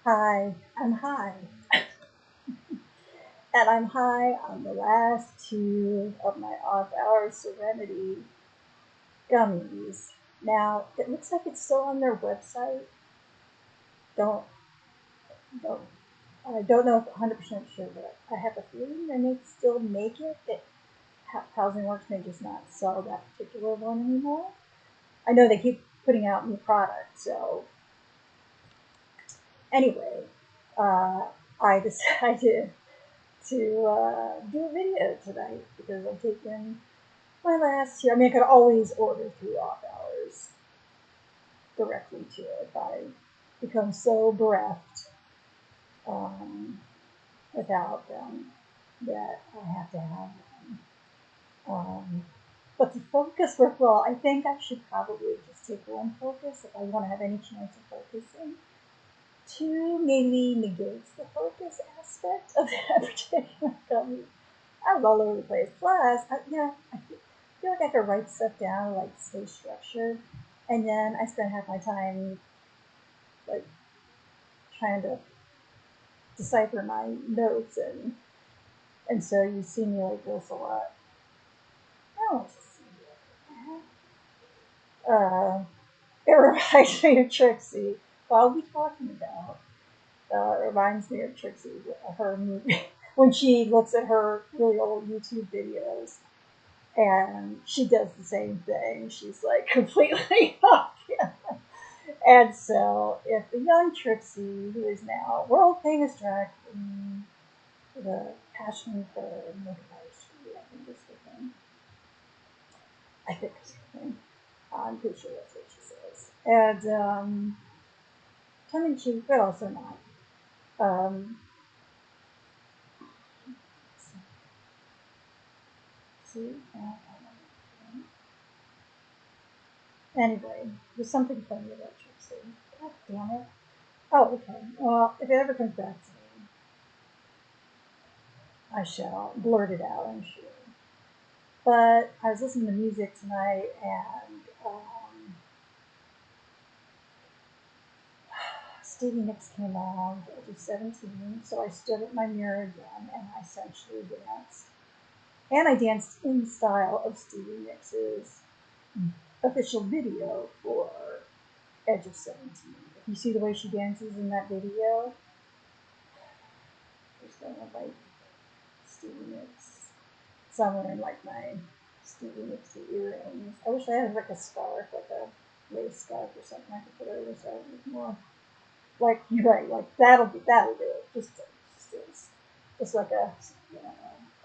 Hi, I'm high. And I'm high on the last two of my off-hour Serenity gummies. Now, it looks like it's still on their website. Don't, don't, I don't know if 100% sure, but I have a feeling they may still make it. Housing Works may just not sell that particular one anymore. I know they keep putting out new products, so anyway, uh, I decided to do a video tonight because I've taken my last year. I mean, I could always order through off hours directly to it, but I become so bereft um, without them that I have to have them. But the focus work well. I think I should probably just take one focus if I want to have any chance of focusing. Two maybe negates the focus aspect of that particular gummy. I was all over the place. Plus, I feel like I could write stuff down, like stay structured, and then I spend half my time like trying to decipher my notes, and so you see me like this a lot. I don't want to see it. It reminds me of Trixie. What I'll be talking about. It reminds me of Trixie, her movie, when she looks at her really old YouTube videos and she does the same thing. She's like completely off. And so, if the young Trixie, who is now world famous drag queen, with a passion for makeup artistry, I think is the thing. I think it's the thing. I'm pretty sure that's what she says. And tongue in cheek, but also not. Um, see, anyway, there's something funny about Trixie. God damn it. Oh, okay. Well, if it ever comes back to me, I shall blurt it out, I'm sure. But I was listening to music tonight, and Stevie Nicks came on at age of 17, so I stood at my mirror again, and I essentially danced. And I danced in the style of Stevie Nicks's official video for Edge of 17. If you see the way she dances in that video, there's going to like Stevie Nicks somewhere in like my Stevie Nicks earrings. I wish I had like a scarf, like a lace scarf or something I could put over so it was more like you're right, like that'll do it. Just like a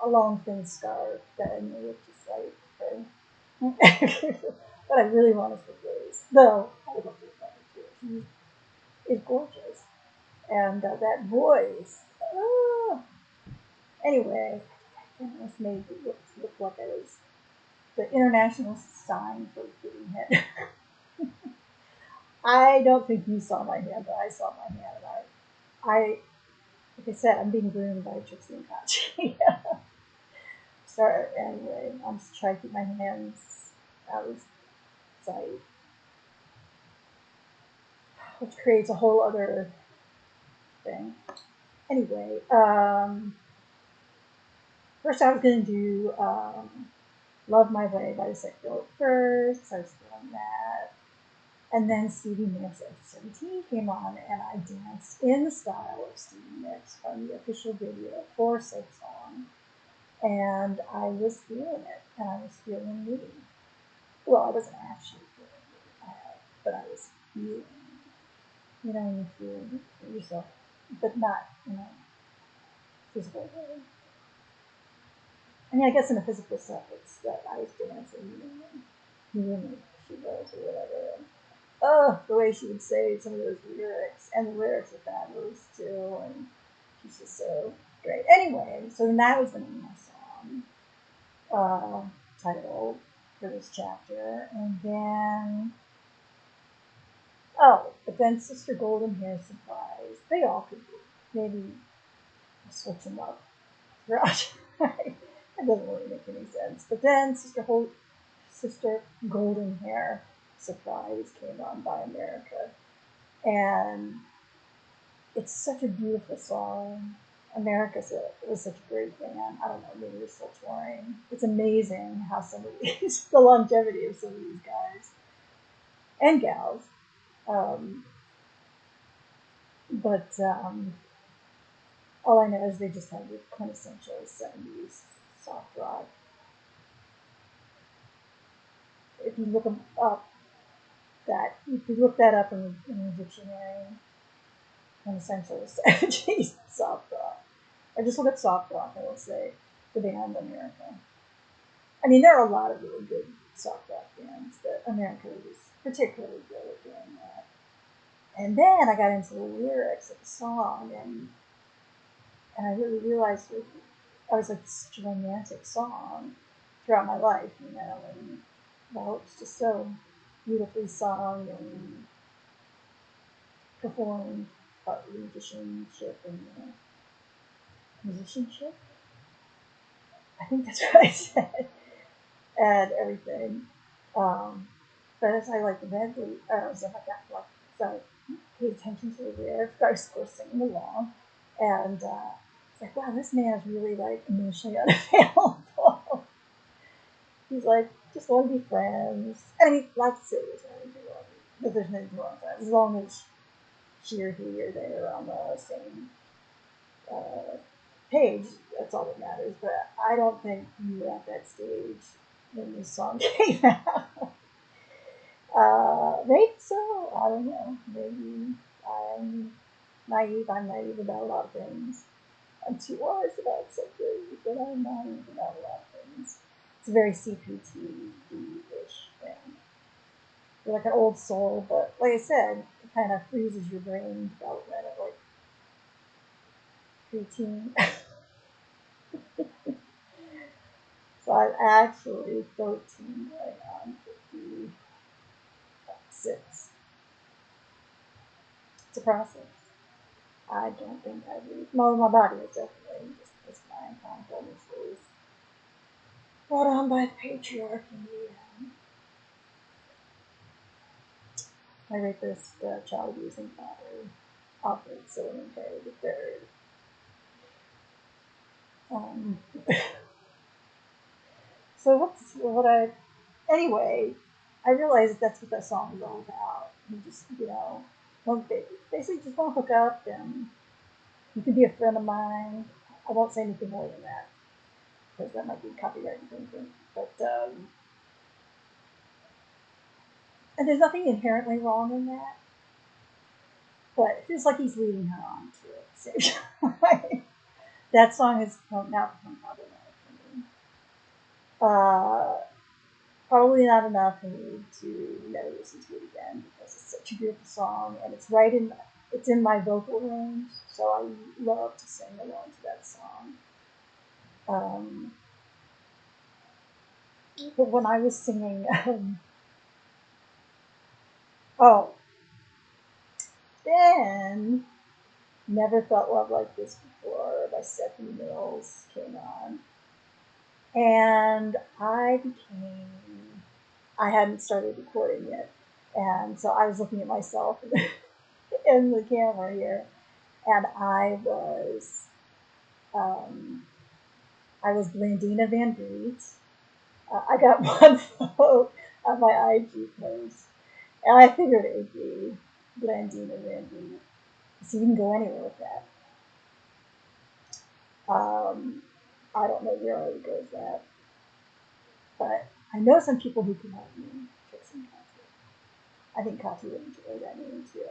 a long thin scarf that I made just like for but I really want is for Grace. Though I would love to find her too. She is gorgeous. And that voice. Oh. Anyway, this made it look like I was the international sign for giving head. I don't think you saw my hand, but I saw my hand. And I like I said, I'm being groomed by Trixie and Katya. So anyway, I'm just trying to keep my hands out of sight, which creates a whole other thing. Anyway, first I was going to do Love My Way by the Psycho first, so I was doing that. And then Stevie Nicks at 17 came on, and I danced in the style of Stevie Nicks from the official video for Silk Song. And I was feeling it, and I was feeling me. Well, I wasn't actually feeling me, but I was feeling it. You know, when you feel yourself, but not, physical way. I mean, I guess in a physical sense, it's that I was dancing, and she was, or whatever. And, oh, the way she would say some of those lyrics, and the lyrics are fabulous too, and she's just so great. Anyway, so then that was the name of my song, title for this chapter, and then but then Sister Golden Hair Surprise. They all could be. Maybe I'll switch them up throughout. That doesn't really make any sense. But then Sister Golden Hair Surprise came on by America, and it's such a beautiful song. America was such a great band. I don't know, maybe they're still touring. It's amazing how some of these, the longevity of some of these guys and gals. Um, but all I know is they just have the quintessential 70s soft rock. If you look them up, if you look that up in the dictionary, quintessential 70s soft rock, or just look at soft rock, I will say the band America. I mean, there are a lot of really good soft rock bands, but America was particularly good at doing that. And then I got into the lyrics of the song, and I really realized that I was like such a romantic song throughout my life, you know, and well, it's just so beautifully sung and performed about musicianship. I think that's what I said, and everything. But as I read as I paid attention to the lyrics, I was of course singing along, and it's like, wow, this man is really like emotionally unavailable. He's like, just want to be friends. And I mean, lots of cities want to be wrong, but there's nothing wrong with that as long as she or he or they are on the same page. That's all that matters. But I don't think we were at that stage when this song came out. Maybe so. I don't know. Maybe I'm naive. I'm naive about a lot of things. I'm too wise about something, but I'm naive about a lot of things. It's a very CPT-ish thing. You're like an old soul, but like I said, it kind of freezes your brain development at like 18. So I'm actually 13, going on 56. It's a process. I don't think I do. No, my body is definitely just my confidence is brought on by the patriarchy. My rapist, child abusing father, offered Silverman Perry the third. So anyway, I realized that's what that song is all about. You just, basically just want to hook up, and you can be a friend of mine. I won't say anything more than that because that might be copyright infringement. But and there's nothing inherently wrong in that. But it feels like he's leading her on to it at the same time. That song has now become problematic for me. Probably not enough for me to never listen to it again because it's such a beautiful song, and it's in my vocal range, so I love to sing along to that song. But when I was singing, then Never Felt Love Like This Before by Stephanie Mills came on, and I hadn't started recording yet, and so I was looking at myself in the camera here, and I was Blandina Van Vliet. I got one vote on my IG post, and I figured it would be Blandina Van Vliet, so you can go anywhere with that. I don't know where I would go with that, but I know some people who can help me, Trixie Katya. I think Katya would enjoy that name too.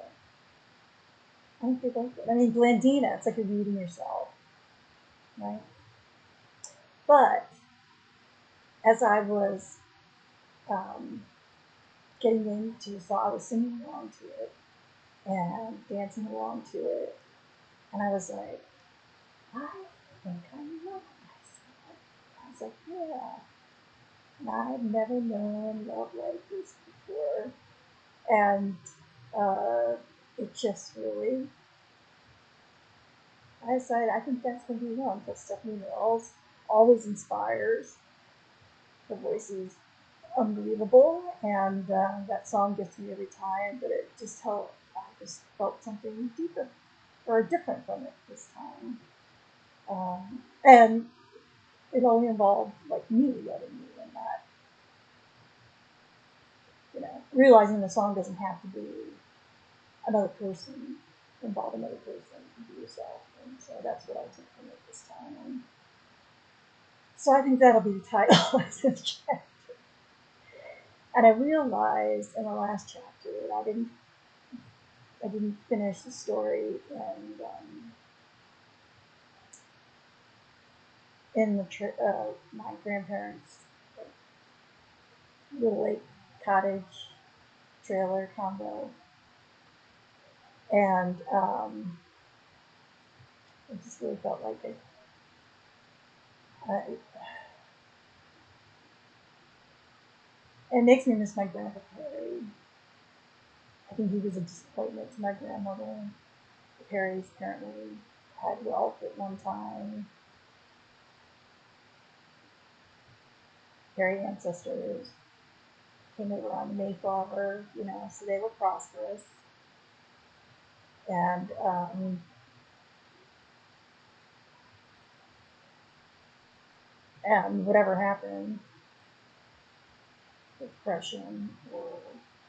I think they both would. I mean, Blandina, it's like you're reading yourself, right? But as I was getting into, so I was singing along to it and dancing along to it, and I was like, I think I love myself. I was like, yeah, and I've never known love like this before, and it just really, I decided I think that's going to be one, because Stephanie Mills always inspires. Her voice is unbelievable, and that song gets me every time, but I just felt something deeper. or different from it this time. And it only involved like me letting me, and not, realizing the song doesn't have to be another person, involve another person, be yourself. And so that's what I took from it this time. And so I think that'll be the title of the chapter. And I realized in the last chapter that I didn't finish the story in my grandparents' little lake cottage trailer condo, and it just really felt like it makes me miss my grandpa Perry. I think he was a disappointment to my grandmother. The Perrys apparently had wealth at one time. Perry ancestors came over on the Mayflower, so they were prosperous. And whatever happened, the Depression, or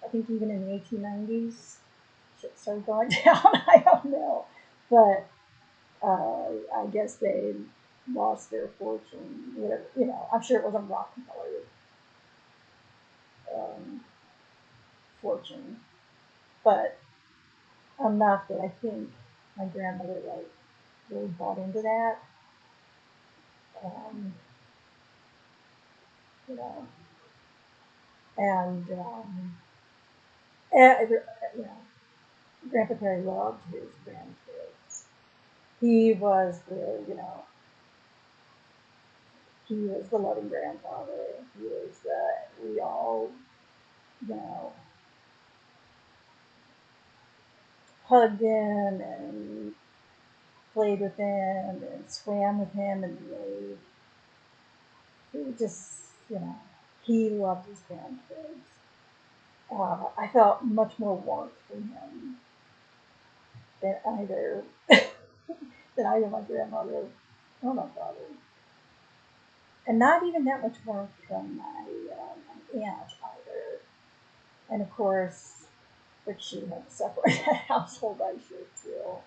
I think even in the 1890s, shit started going down. I don't know. But I guess they lost their fortune, whatever, I'm sure it wasn't Rockefeller fortune, but enough that I think my grandmother really bought into that. Um, you know, and Grandpa Perry loved his grandkids. He was he was the loving grandfather. He was we all, you know, hugged him and played with him and swam with him in the lake. He just, he loved his grandkids. I felt much more warmth from him than either my grandmother or my father, and not even that much warmth from my aunt either. And of course, which she had to separate that household, I sure feel.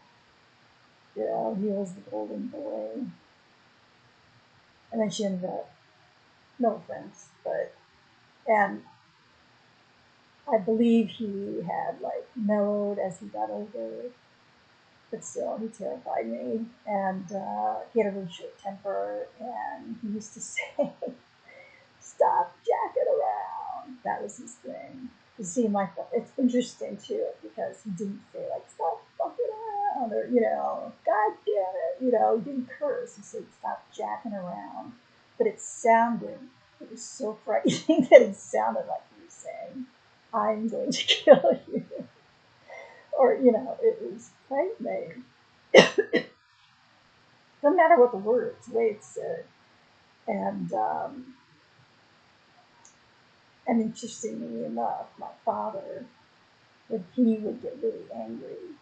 He was the golden boy, and then she ended up, no offense, and I believe he had mellowed as he got older, but still, he terrified me. And he had a really short temper, and he used to say, "Stop jacking around." That was his thing. You see, it's interesting too, because he didn't say "stop fucking around" or "God damn it," he didn't curse. He said "stop jacking around," but it was so frightening that it sounded like he was saying, "I'm going to kill you," or it was frightening. Doesn't matter what the words, the way it's said. And interestingly enough, my father, when he would get really angry,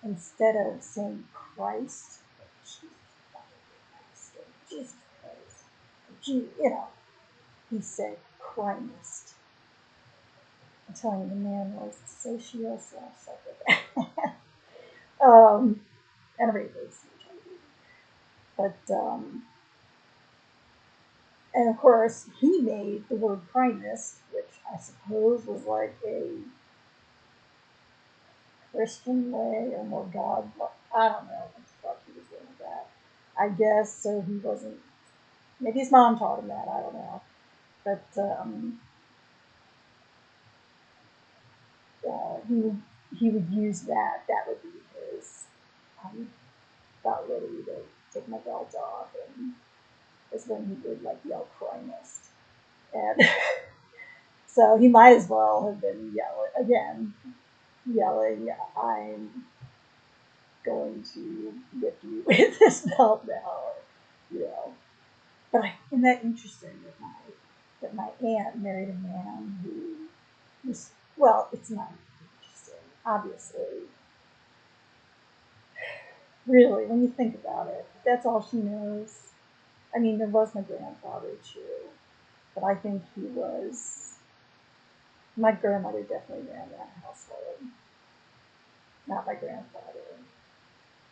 instead of saying Christ, Jesus Christ, he said Christ. I'm telling you, the man was sociopath. And a rapist. But and of course, he made the word primist, which I suppose was like a Christian way or more God. I don't know what the fuck he was doing with that. I guess so he wasn't. Maybe his mom taught him that. I don't know. But he would use that. That would be his. I'm about ready to take my belt off, and is when he would yell primist. And so he might as well have been yelling, "I'm going to whip you with this belt now," But isn't that interesting that my aunt married a man who was, well, it's not interesting. Obviously, Really, when you think about it, that's all she knows. I mean, there was my grandfather too, but I think he was. My grandmother definitely ran that household, not my grandfather.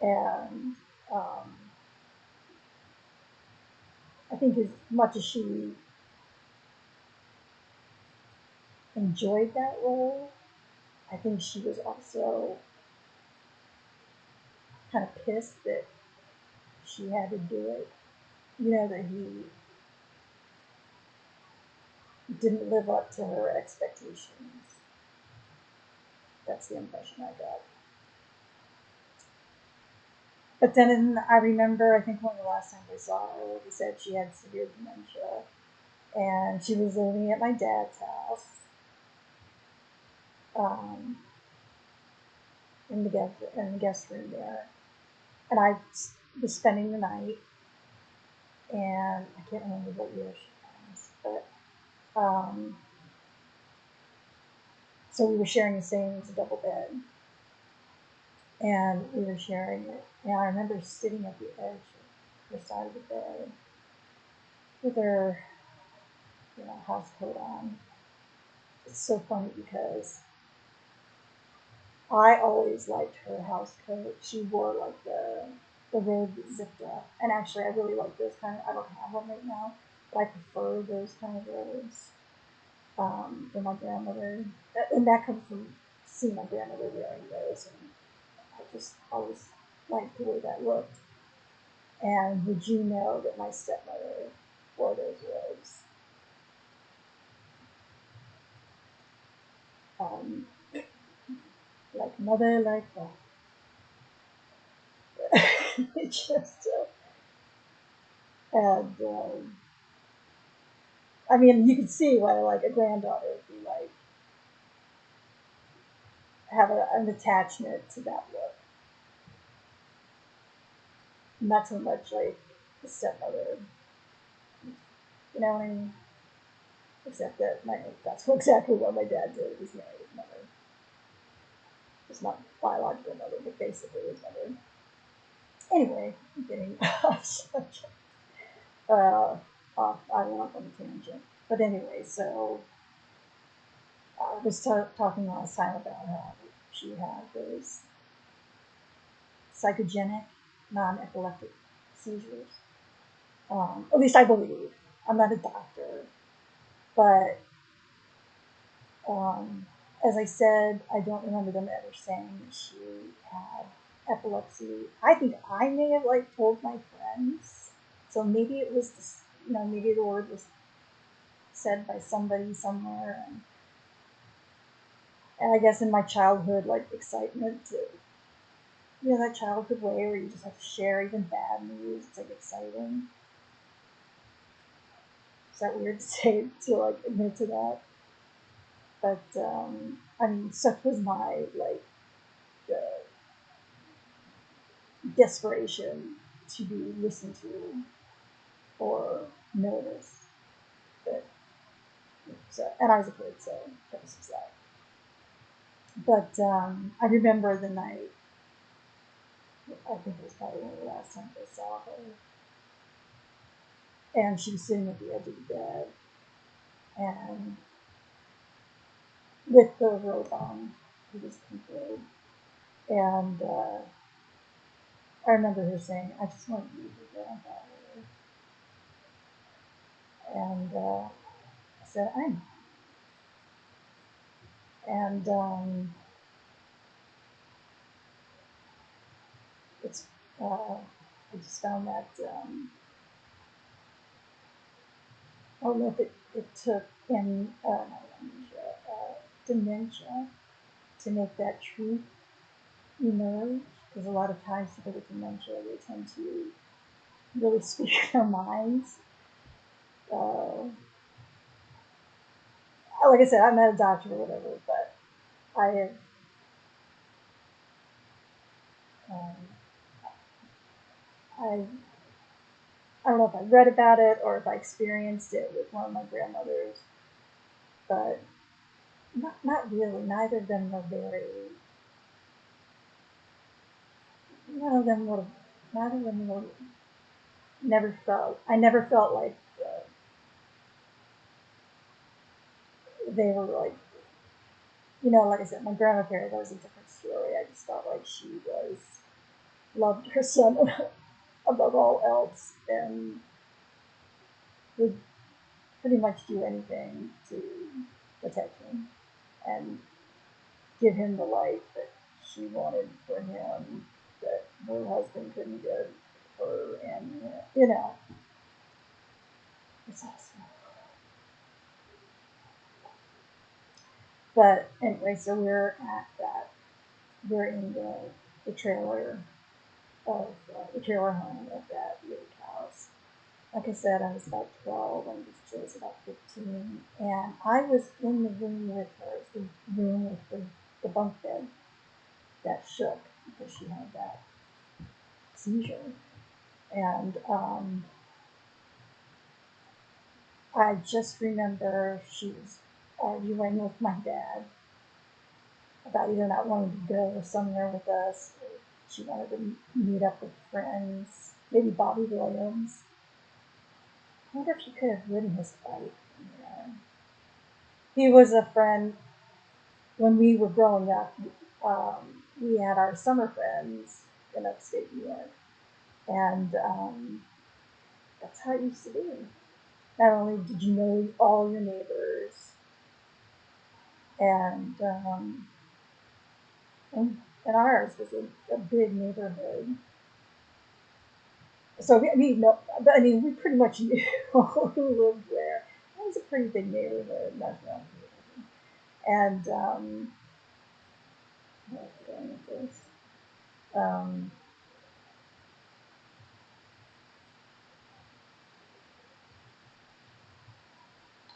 And um, I think as much as she enjoyed that role, I think she was also kind of pissed that she had to do it. You know, that he didn't live up to her expectations. That's the impression I got. But then I remember, I think one of the last times I saw her, like I said, she had severe dementia. And she was living at my dad's house um, in the guest room there. And I was spending the night, and I can't remember what year she was, but so we were sharing the same, it was a double bed, and we were sharing it. And I remember sitting at the edge of her side of the bed with her, house coat on. It's so funny because I always liked her house coat. She wore like the robe that zipped up, and actually, I really like those kind of. I don't have one right now, but I prefer those kind of robes from my grandmother, and that comes from seeing my grandmother wearing those, and I just always liked the way that looked. And would you know that my stepmother wore those robes? Um, like mother, like it just and I mean, you can see why like a granddaughter would be like have an attachment to that look. Not so much like the stepmother, you know what I mean? Except that that's exactly what my dad did. He married his mother. It's not biological mother, but basically his mother. Anyway, I'm getting off subject. Uh, I went off on a tangent. But anyway, so I was talking last time about how she had those psychogenic, non-epileptic seizures. At least I believe. I'm not a doctor, but as I said, I don't remember them ever saying that she had epilepsy. I think I may have like told my friends, so maybe it was this, maybe the word was said by somebody somewhere, and I guess in my childhood, like excitement to, that childhood way where you just have to share even bad news. It's like exciting. Is that weird to say, to like admit to that? But I mean, such was my like uh, desperation to be listened to or noticed that. So, and I was a kid, so that was just that. But I remember the night. I think it was probably one of the last times I saw her, and she was sitting at the edge of the bed, and with the robe on, it was complete. And I remember her saying, "I just want to be your grandfather." And I said, "I know." And it's I just found that I don't know if it took in dementia to make that truth emerge, because a lot of times people with dementia, they tend to really speak their minds. Uh, like I said, I'm not a doctor or whatever, but I have um, I I don't know if I read about it or if I experienced it with one of my grandmothers, but not really. Neither of them were very, none of them were, I never felt like they were like, like I said, my grandma Carrie, that was a different story. I just felt like she loved her son above all else and would pretty much do anything to protect him and give him the life that she wanted for him, that her husband couldn't give her, and it's awesome. But anyway, so we're in the trailer of the trailer home of that lake house. Like I said, I was about 12 and Jill was about 15, and I was in the room with her, the room with the bunk bed that shook because she had that seizure. And I just remember she was arguing with my dad about either not wanting to go somewhere with us, or she wanted to meet up with friends, maybe Bobby Williams. I wonder if she could have ridden his bike. He was a friend when we were growing up. We had our summer friends in upstate New York, and that's how it used to be. Not only did you know all your neighbors, and ours was a big neighborhood. So we pretty much knew who lived where. It was a pretty big neighborhood, and what's going with this?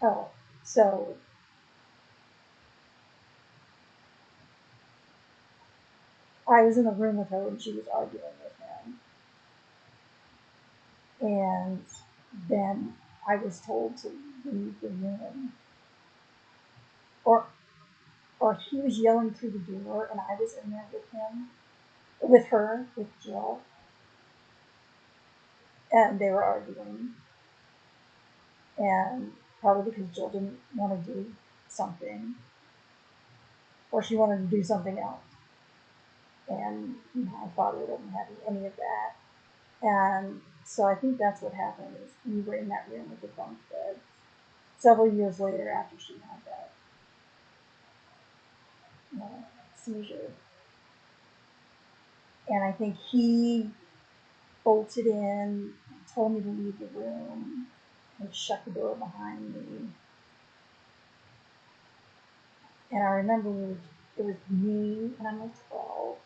Oh, so I was in the room with her when she was arguing with him, and then I was told to leave the room, or he was yelling through the door, and I was in there with her, with Jill, and they were arguing, and probably because Jill didn't want to do something, or she wanted to do something else, and my father wasn't having any of that, and so I think that's what happened. Is we were in that room with the bunk bed several years later after she had that seizure, and I think he bolted in, told me to leave the room, and shut the door behind me. And I remember it was me, and I'm like 12,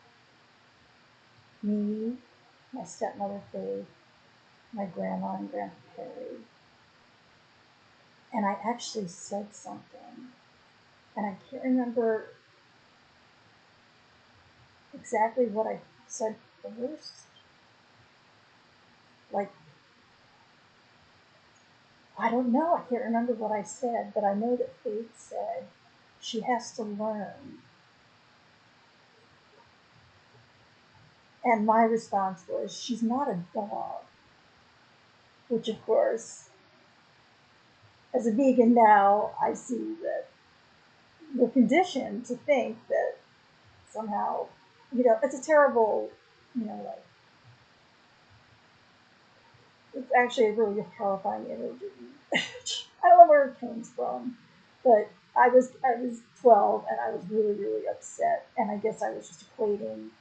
me, my stepmother Faith, my grandma and Grandpa Perry, and I actually said something, and I can't remember exactly what I said first. Like, I don't know, I can't remember what I said, but I know that Faith said she has to learn. And my response was, she's not a dog. Which, of course, as a vegan now, I see that we're conditioned to think that somehow, it's a terrible, like, it's actually a really horrifying image. I don't know where it comes from, but I was 12 and I was really, really upset. And I guess I was just equating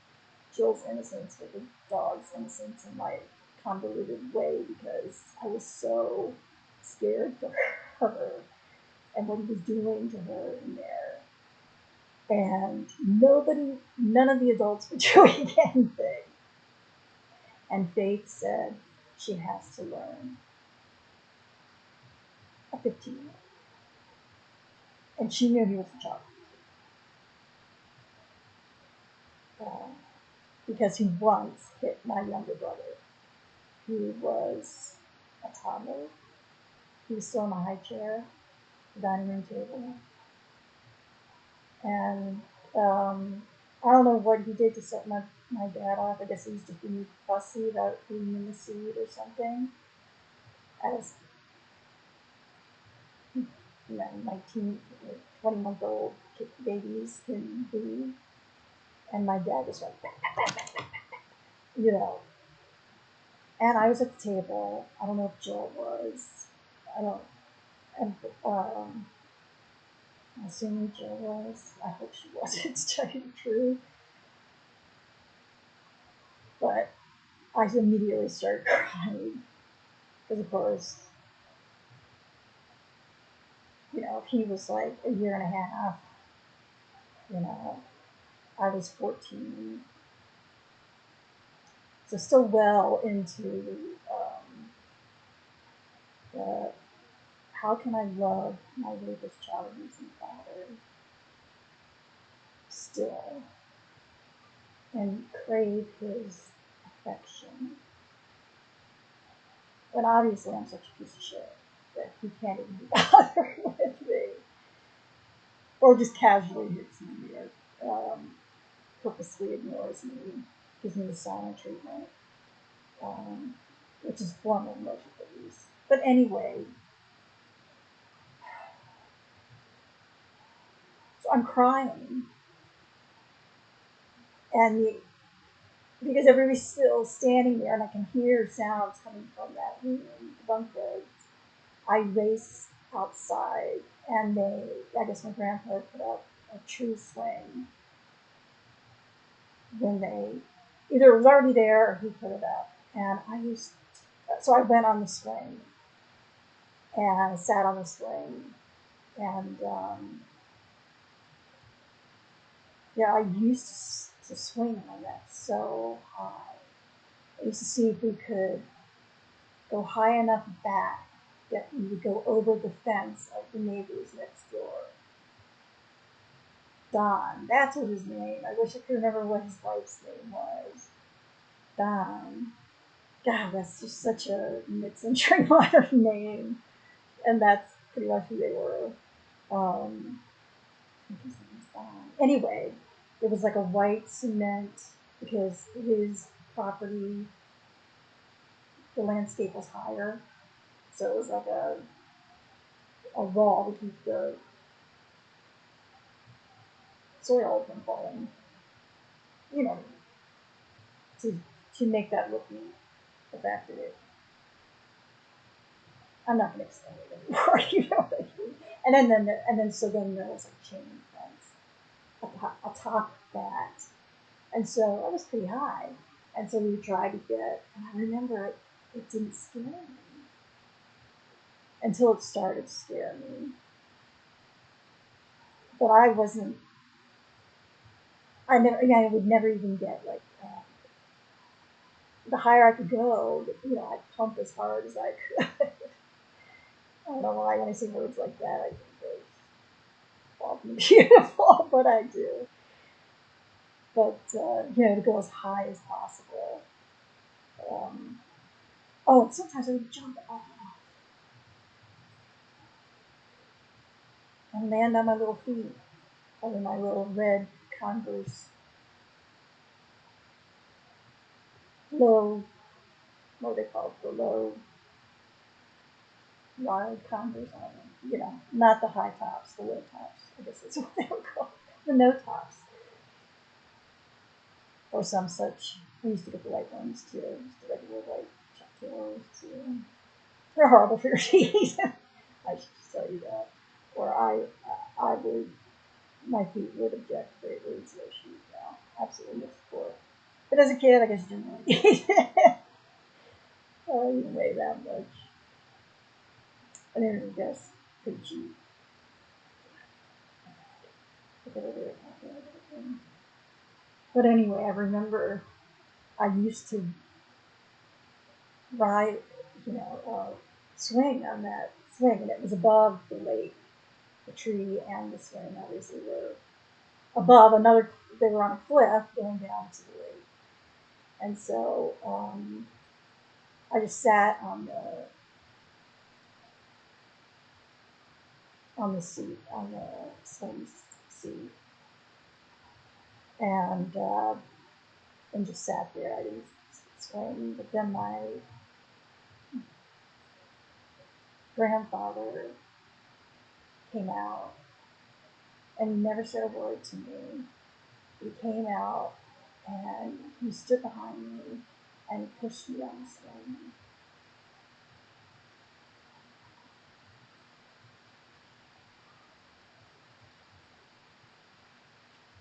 Jill's innocence with the dog's innocence in my convoluted way because I was so scared for her and what he was doing to her in there. And none of the adults were doing anything. And Faith said she has to learn. A 15-year-old. And she knew he was a child. Because he once hit my younger brother, who was a toddler. He was still in a high chair, the dining room table. And I don't know what he did to set my my dad off. I guess he was just being fussy about being in the seat or something. As you know, 20-month-old babies can be. And my dad was like, you know. And I was at the table. I don't know if Jill was. I don't. And I'm assuming Jill was. I hope she wasn't, to tell you the truth. But I immediately started crying. Because, of course, you know, he was like a year and a half. You know, I was 14. So still well into the how can I love my rapist child abusing father still and crave his affection. But obviously I'm such a piece of shit that he can't even be bothered with me. Or just casually hits me or purposely ignores me, gives me the silent treatment, which is formal emotional abuse. But anyway, so I'm crying. And because everybody's still standing there and I can hear sounds coming from that room, the bunk beds, I race outside and I guess my grandpa put up a tree swing when either it was already there or he put it up. And so I went on the swing and sat on the swing and, yeah, I used to swing on that so high. I used to see if we could go high enough back that we would go over the fence of the neighbors next door. Don, that's what his name. I wish I could remember what his wife's name was. Don. God, that's just such a mid-century modern name. And that's pretty much who they were. Anyway, it was like a white cement because his property, the landscape was higher. So it was like a wall to keep the soil from falling. You know, to make that look neat. The fact that I'm not going to explain it anymore. You know what I mean? So then there was like chain fence atop that, and so I was pretty high, and so we would try to get. And I remember it didn't scare me until it started to scare me. But I wasn't. I would never even get like. The higher I could go, I'd pump as hard as I could. I don't know why when I say words like that, I think they're often beautiful, but I do. But, to go as high as possible. And sometimes I would jump off and land on my little feet, under my little red Converse, what do they call it, the low yard Converse, I don't know, not the high tops, the low tops, I guess that's what they were called, the no tops, or some such. I used to get the white ones too, just the regular white Chuck Taylors too. They're horrible for your feet. I should just tell you that. Or my feet would object greatly to those shoes now. Absolutely no support. But as a kid, I guess you didn't really need it. You didn't weigh that much. And then I guess pretty cheap. But anyway, I remember I used to ride, swing on that swing, and it was above the lake. The tree and the swing obviously were above another. They were on a cliff going down to the lake, and so I just sat on the seat, on the swing seat, and and just sat there. I didn't explain. But then my grandfather came out, and he never said a word to me. He came out, and he stood behind me, and he pushed me on the swing.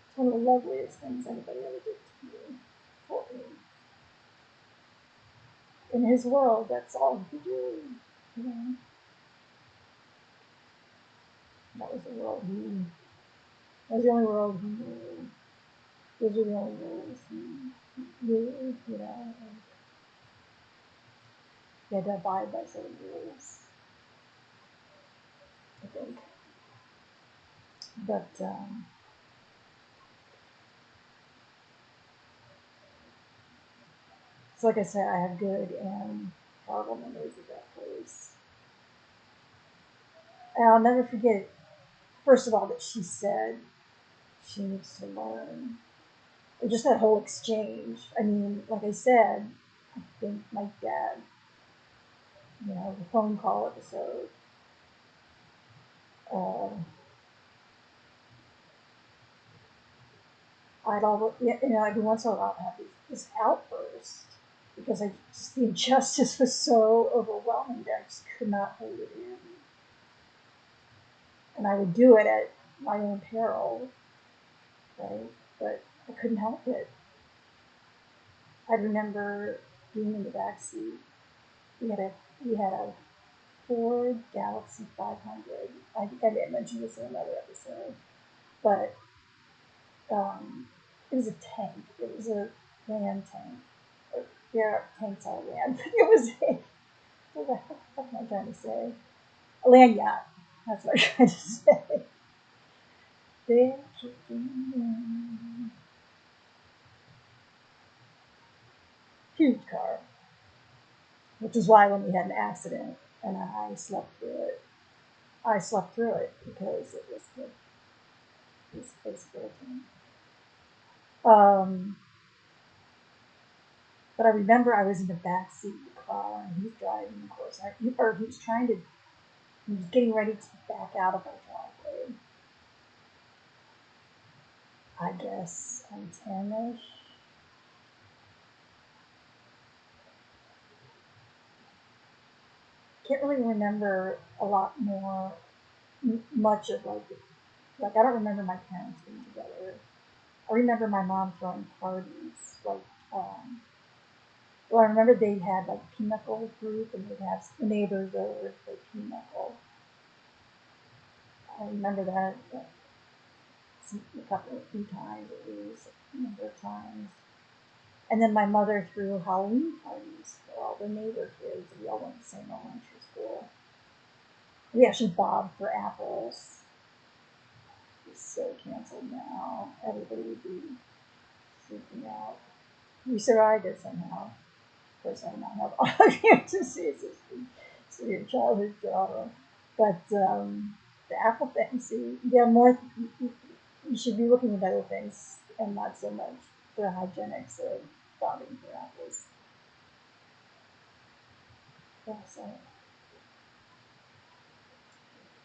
It's one of the loveliest things anybody ever did to me, for me. In his world, that's all he could do. You know? That was the world he knew. That was the only world he knew. Those were the only rules he knew, you know. And he had to abide by certain rules, I think. But, so like I said, I have good and horrible memories of that place. And I'll never forget it. First of all, that she said she needs to learn. Or just that whole exchange. I mean, like I said, I think my dad, you know, the phone call episode, I'd always, you know, every once in a while I'd have this outburst because the injustice was so overwhelming that I just could not hold it in. And I would do it at my own peril, right? But I couldn't help it. I remember being in the back seat. We had a Ford Galaxy 500. I think I may have mentioned this in another episode, but it was a tank. It was a land tank. There are tanks all land, but it was what the heck am I trying to say? A land yacht. That's what I'm trying to say. They're kicking in. Huge car. Which is why when we had an accident and I slept through it, because it was good. It was good. But I remember I was in the back seat of the car and he was driving, of course, he was getting ready to back out of our driveway. I guess I'm 10-ish. Can't really remember a lot more, much of like I don't remember my parents being together. I remember my mom throwing parties, like, well, I remember they had like pinochle group, and they'd have the neighbors over to play pinochle. I remember that a few times, at least a number of times. And then my mother threw Halloween parties for all the neighbor kids. We all went to the same elementary school. We actually bobbed for apples. It's so canceled now. Everybody would be freaking out. We survived it somehow. Of course, I do not have all of your diseases. It's your childhood drama. But the apple thing, see, there are more. You should be looking at other things and not so much the hygienics of bobbing for apples. So.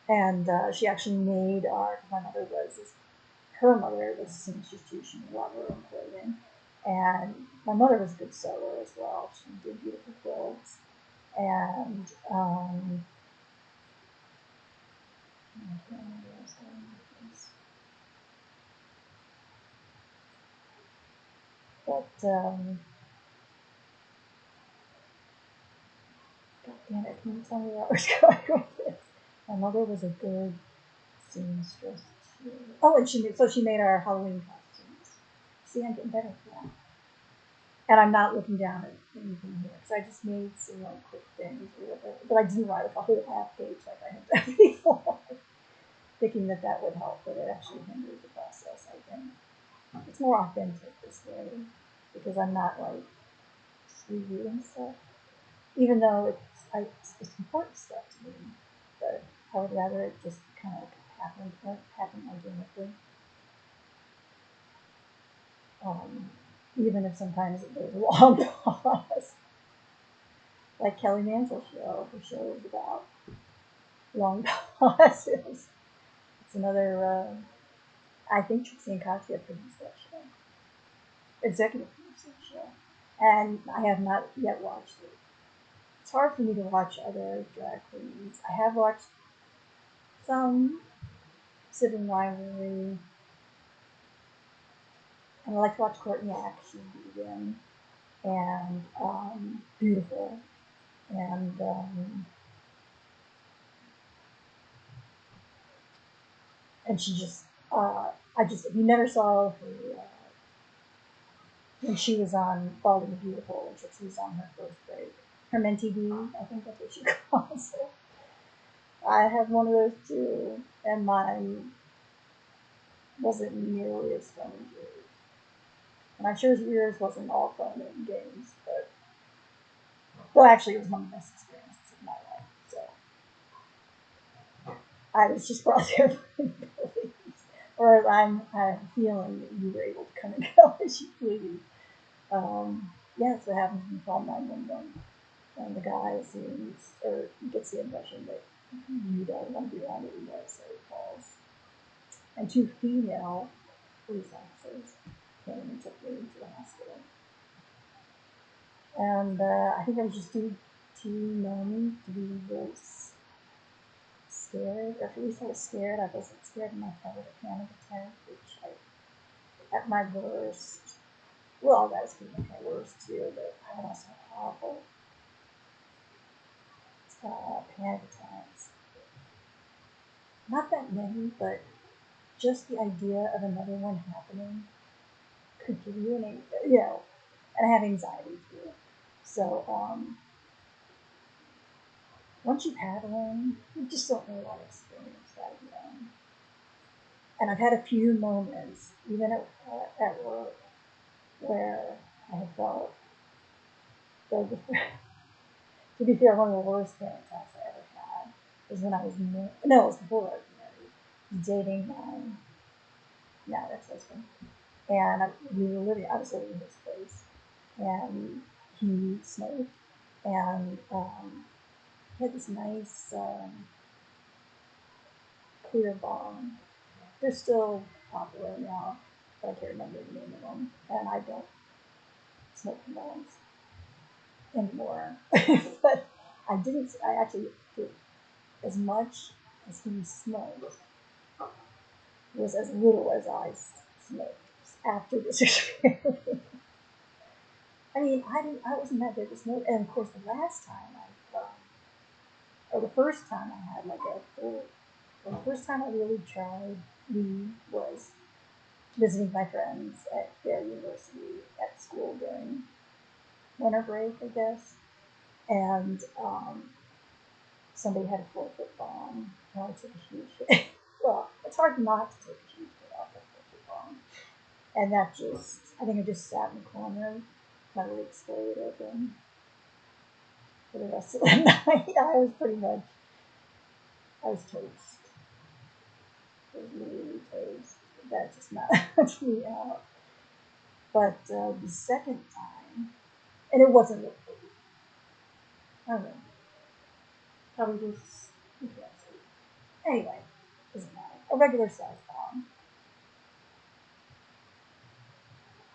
And she actually made my mother was her mother was an institution of rubber and clothing, and my mother was a good sewer as well. She did beautiful quilts, and I can't remember what I was going with this. But God damn it, can you tell me where I was going with this? My mother was a good seamstress too. Oh, and she made our Halloween costumes. See, I'm getting better at that. And I'm not looking down at anything here because I just made some like quick things with it, but I didn't write like a whole half page like I had done before, thinking that would help, but it actually hindered the process. I think it's more authentic this way because I'm not like rereading stuff, even though it's important stuff to me. But I would rather it just kind of happen organically. even if sometimes there's a long pause. Like Kelly Mantle show, her show is about long pauses. It's another, I think Trixie and Katya produced that show, executive produced that show, and I have not yet watched it. It's hard for me to watch other drag queens. I have watched some Sibling Rivalry, and I like to watch Courtney Act. She's vegan and beautiful, and she just if you never saw her when she was on Bald and Beautiful, when Trixie was on her first break, her Mentee B, I think that's what she calls it. I have one of those too, and mine wasn't nearly as fun as yours. And I'm sure yours wasn't all fun and games, but well, actually, it was one of the best experiences of my life. So I was just brought there for the abilities, or I'm feeling that you were able to come and go as you please. Yeah, that's what happens when you call 911, and the guy seems, or gets the impression that you don't want to be around anymore, so he calls. And 2 female police officers came and took me to the hospital. And I think I was just too numb to be really scared, or at least I was scared. I wasn't scared enough to have a panic attack, which at my worst, well, that was pretty much my worst too, but I had also awful panic attacks. Not that many, but just the idea of another one happening could give you and I have anxiety too. So once you've had one, you just don't really want to experience that again. And I've had a few moments, even at work, where I have felt, to be fair, one of the worst panic attacks I ever had was when I was it was before I was married, dating my ex-husband, and I was living in his place, and he smoked, and he had this nice clear bong. They're still popular now, but I can't remember the name of them, and I don't smoke bongs anymore. But I actually did as much as he smoked was as little as I smoked after this experience. I mean, I wasn't that big a smoker, and of course the last time or the first time I had the first time I really tried weed was visiting my friends at their university at school during winter break, I guess, and somebody had a 4-foot bomb, and I took a huge hit. Well, it's hard not to take a huge hit off a 4-foot bomb, and I think I just sat in the corner, my legs splayed open for the rest of the night. I was toast. It was really toast. That just knocked me out. But the second time, and it wasn't really, I don't know, probably just, anyway, doesn't matter. A regular size bomb,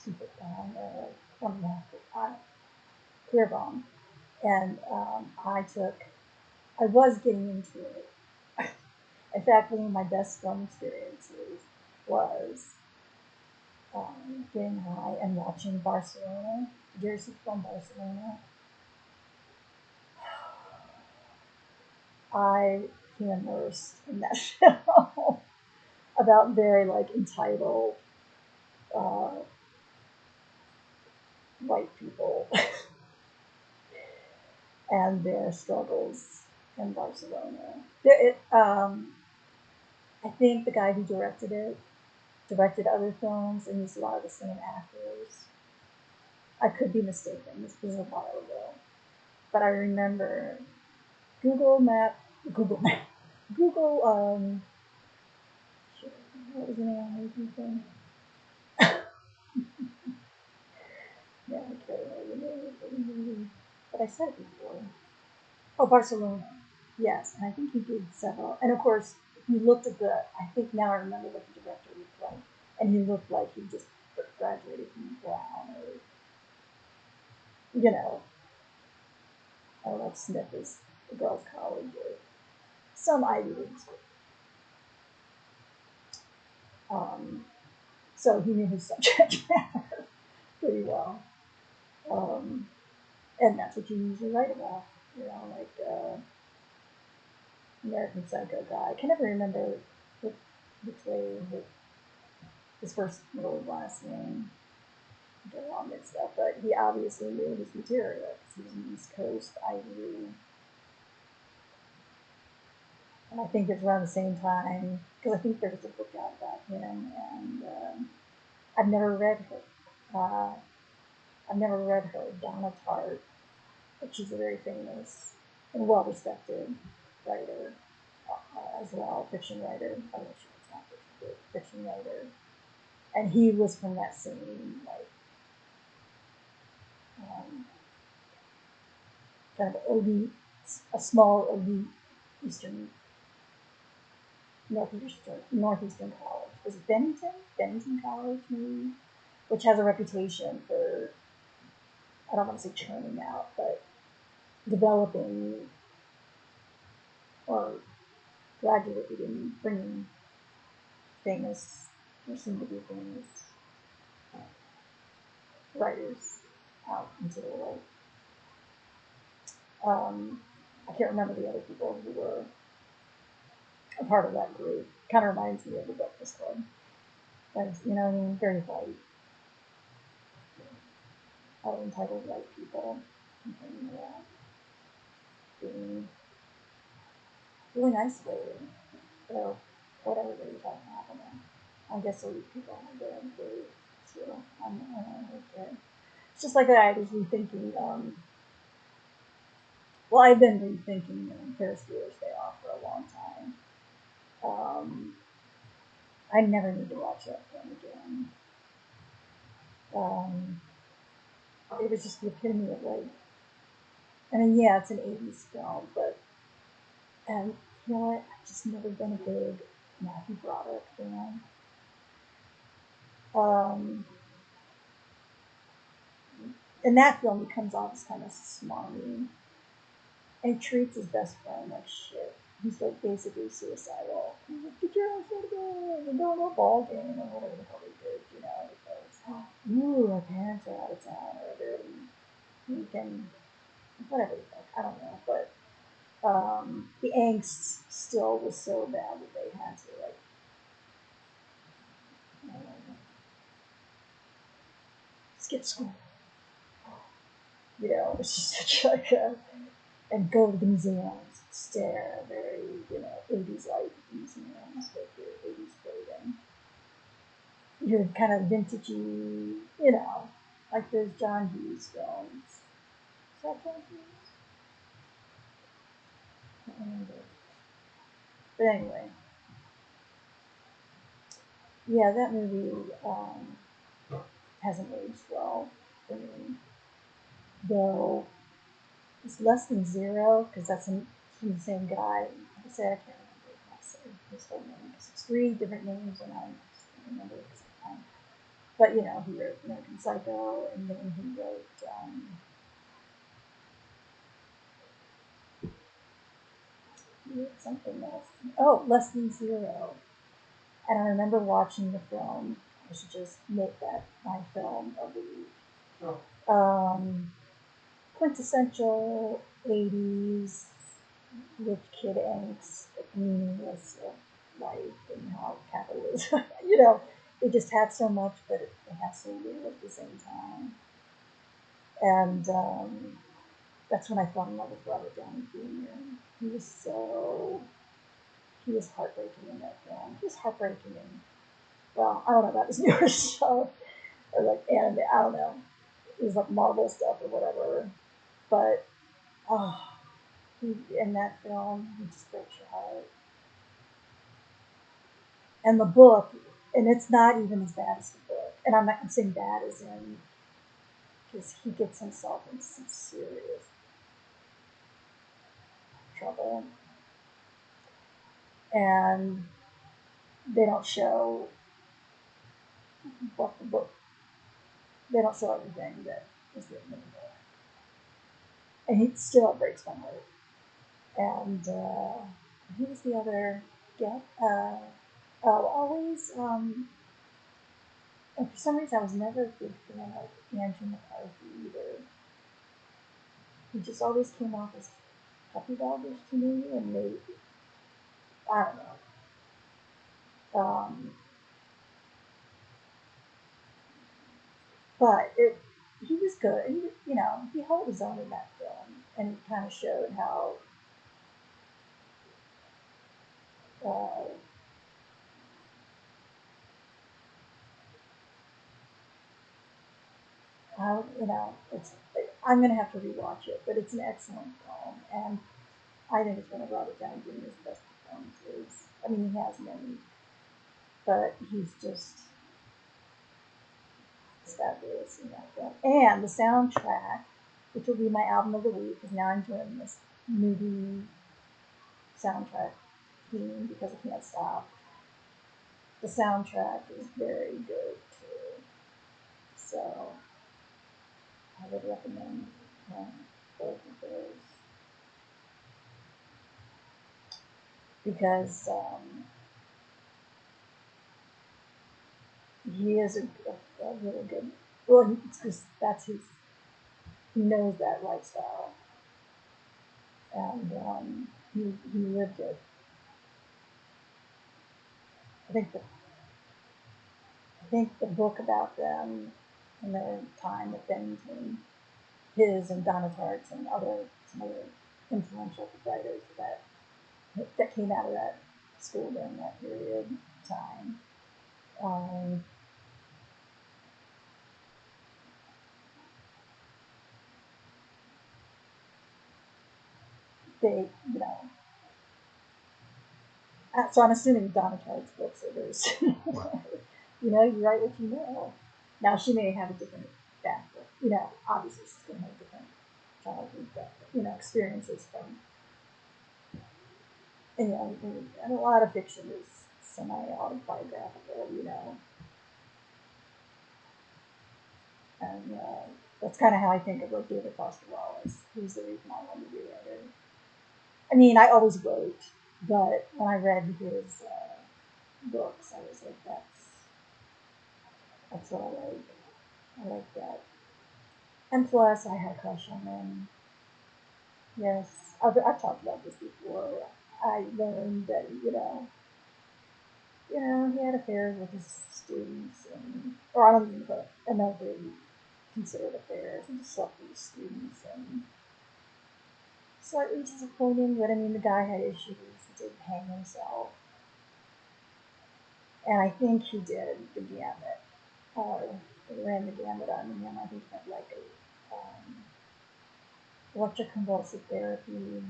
2-foot bomb, or 1.5-foot bomb, clear bomb. And I was getting into it. In fact, one of my best film experiences was getting high and watching Barcelona. Did you ever see the film Barcelona? I became immersed in that film about very entitled white people and their struggles in Barcelona. I think the guy who directed it directed other films and used a lot of the same actors. I could be mistaken. This was a while ago, but I remember Google, what was the name of the thing? Yeah, I can't remember the name of the movie, but I said it before. Oh, Barcelona. Yes, and I think he did several. And of course, he looked at the. I think now I remember what the director looked like, and he looked like he just graduated from Brown, or you know, I don't know if Smith is a girls' college or some Ivy League school. So he knew his subject matter pretty well, um, and that's what you usually write about. You know, like American Psycho guy. I can never remember which way his first, middle, and last name. Get all mixed up, but he obviously knew his material because he was an East Coast Ivy League. And I think it's around the same time, because I think there was a book out about him, and I've never read her. I've never read her, Donna Tartt, but she's a very famous and well-respected writer as well, fiction writer. I'm not sure it's not fiction, but fiction writer. And he was from that same, like, kind of elite, a small elite Eastern Northeastern college. Was it Bennington? Bennington College, maybe? Which has a reputation for, I don't want to say churning out, but developing or graduating, bringing famous, or soon to be famous writers out into the world. I can't remember the other people who were a part of that group. Kind of reminds me of the Breakfast Club. As, you know, I mean, very white, all entitled white people, complaining about being really isolated. So, whatever they were talking about, I don't know. I guess they'll leave people on there and they still, I don't know, okay. It's just like I was rethinking, well, I've been rethinking Ferris Bueller's Day Off for a long time. I never need to watch that film again. It was just the epitome of, like, I mean, yeah, it's an 80s film, but, and you know what? I've just never been a big Matthew Broderick fan. In that film, he comes off as kind of smarmy, and he treats his best friend like shit. He's like basically suicidal. He's like, get your ass out of bed and go to a ball game or whatever the hell he did, you know, because, ooh, our parents are out of town or whatever, and we can, whatever the fuck, I don't know, but the angst still was so bad that they had to, like, skip school. You know, it's just such like a, and go to the museums, stare, very, you know, 80s life museums with your 80s clothing. Your kind of vintagey, you know, like those John Hughes films. Is that John Hughes? I can't remember. But anyway, yeah, that movie hasn't aged well for me. Though it's Less Than Zero, because that's from the same guy. Like I said, I can't remember his whole name, because it's 3 different names, and I can't remember it because of time. But, you know, he wrote American Psycho, and then he wrote something else. Oh, Less Than Zero. And I remember watching the film. I should just make that my film of the week. Quintessential 80s rich kid angst, the meaningless of life, and how capitalism, you know, they just had so much, but it had so little at the same time. And that's when I fell in love with Robert Downey Jr. He was heartbreaking in that film. He was heartbreaking in, well, I don't know about his newer stuff, or like anime, I don't know. It was like Marvel stuff or whatever. But, oh, in that film, he just breaks your heart. And the book, and it's not even as bad as the book. And I'm saying bad as in because he gets himself into some serious trouble. And they don't show what the book, they don't show everything that is written in the book. And he still breaks my heart. And who was the other get? Always, and for some reason I was never a big fan of Andrew McCarthy either. He just always came off as puppy doggish to me, and maybe, I don't know. But he was good. He held his own in that film, and it kind of showed how uh, it's. I'm gonna have to rewatch it, but it's an excellent film, and I think it's one of Robert Downey Jr.'s best performances. I mean, he has many, but he's just fabulous in that film. And the soundtrack, which will be my album of the week, because now I'm doing this movie soundtrack theme because I can't stop. The soundtrack is very good too, so I would recommend both of those because he is a really good. Well, it's just that's his. He knows that lifestyle, and he lived it. I think the book about them and their time at Bennington, his and Donna Tartt's and some other influential writers that came out of that school during that period of time. They, so I'm assuming Donna Tartt's books are very similar. You write what you know. Now she may have a different background. Obviously she's going to have different childhood, experiences from. And a lot of fiction is semi-autobiographical, and that's kind of how I think of like David Foster Wallace. He's the reason I wanted to be a writer. I mean, I always wrote, but when I read his books, I was like, that's what I like. I like that. And plus, I had a crush on him. Yes, I've talked about this before. I learned that, he had affairs with his students, or I don't even know if they considered affairs, and just slept with his students, and slightly disappointing, but I mean, the guy had issues. He did hang himself. And I think he did the gamut. He ran the gamut on him. I think he had like electroconvulsive therapy,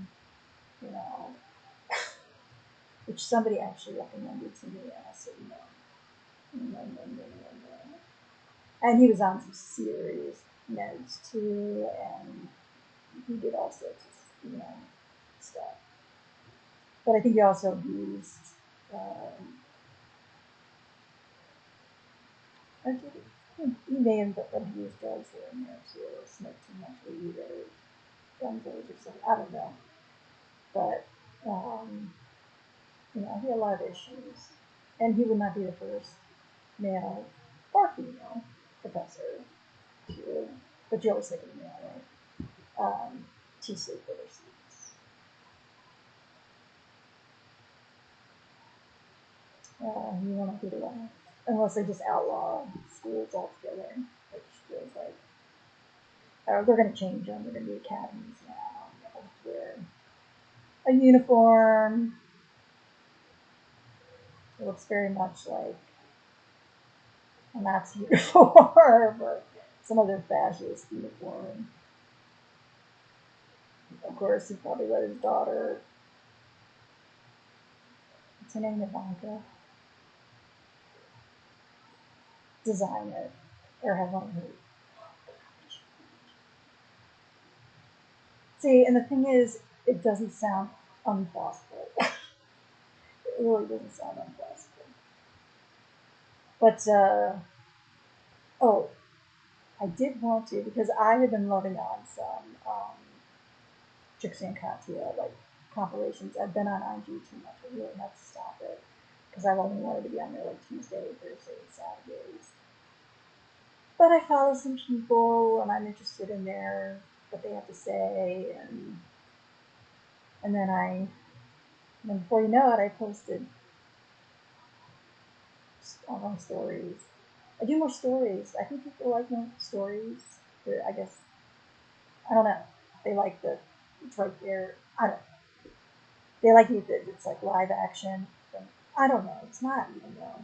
you know, which somebody actually recommended to me. And I said, no. And he was on some serious meds too, and he did all sorts of, stuff. But I think he also abused. He may have abused drugs here and there too, or smoked too much weed or guns or something. I don't know. But, he had a lot of issues. And he would not be the first male or female professor to, but you always think of male, right? To sleep with their students. You will not be the last. Unless they just outlaw schools altogether, which feels like they're going to change them. They're going to be academies now. You have to wear a uniform. It looks very much like a Nazi uniform or some other fascist uniform. Of course, he probably let his daughter, what's her name, Ivanka, design it or have one of her. See, and the thing is, it doesn't sound unplausible. It really doesn't sound unplausible. But, oh, I did want to, because I have been loving on some Trixie and Katya, like, compilations. I've been on IG too much. I really have to stop it, because I've only wanted to be on there, like, Tuesday, Thursday, and Saturdays. But I follow some people, and I'm interested in what they have to say, and then before you know it, I posted all my stories. I do more stories. I think people like more stories. I guess, I don't know. They like it's right there. I don't know. They like it that it's like live action. I don't know. It's not even though.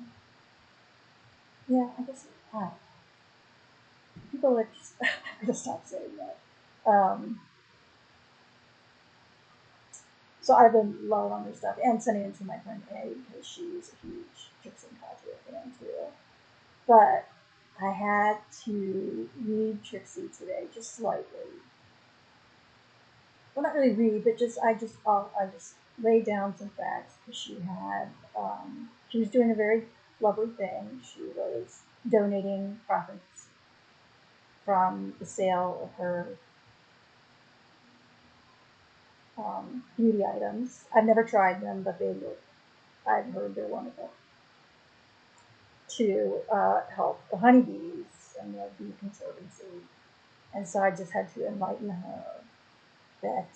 Yeah, I guess I don't know. People like, I'm going to stop saying that. So I've been loving on their stuff and sending it to my friend A, because she's a huge Trixie Katya fan too. But I had to read Trixie today, just slightly. Well, not really read, but I just laid down some facts, because she was doing a very lovely thing. She was donating profits from the sale of her beauty items. I've never tried them, but I've heard they're wonderful, to help the honeybees and the bee conservancy. And so I just had to enlighten her that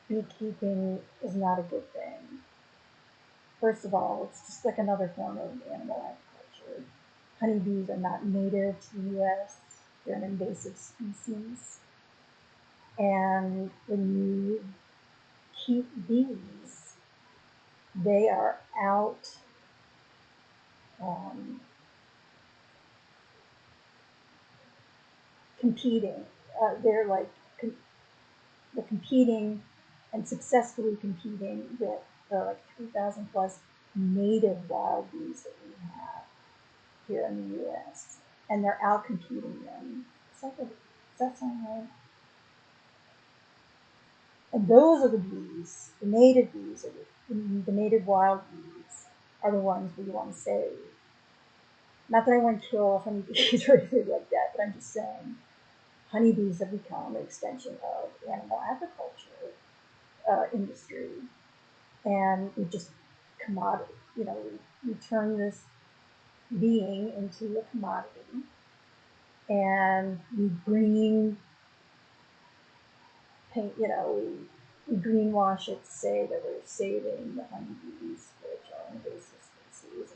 beekeeping is not a good thing. First of all, it's just like another form of animal agriculture. Honeybees are not native to the U.S. They're an invasive species. And when you keep bees, they are out competing. They're competing and successfully competing with the like 3,000 plus native wild bees that we have here in the U.S. And they're out competing them. Does that sound right? And those are the bees, the native bees, the native wild bees, are the ones we want to save. Not that I want to kill honeybees or anything like that, but I'm just saying honeybees have become an extension of animal agriculture industry, and we just commodity. We turn this being into a commodity, and we greenwash it to say that we're saving the honeybees, which are invasive species,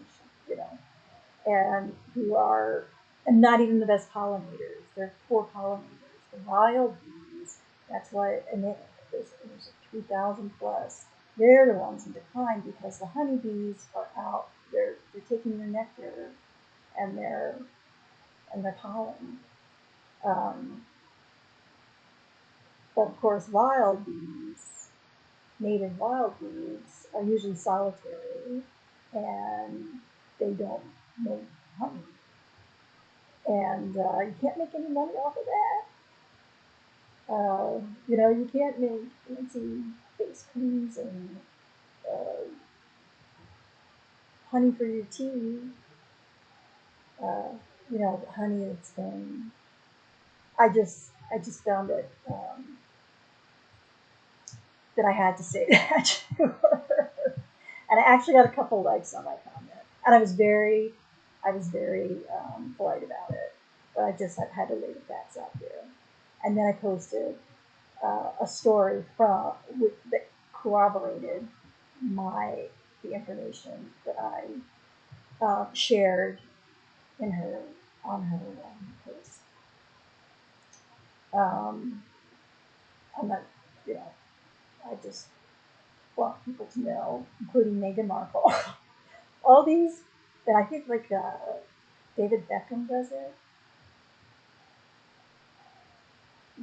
and who are not even the best pollinators. They're poor pollinators. The wild bees, that's why, and there's 3,000 plus. They're the ones in decline, because the honeybees are out. They're taking their nectar and their pollen. But of course, native wild bees, are usually solitary, and they don't make honey. And you can't make any money off of that. You can't make fancy face creams and honey for your tea. Honey that's been. I just found it that I had to say that to her, and I actually got a couple likes on my comment, and I was very polite about it, but I just had to lay the facts out there, and then I posted a story that corroborated the information that I shared on her post. I'm not, I just want people to know, including Meghan Markle, all these that I think David Beckham does it,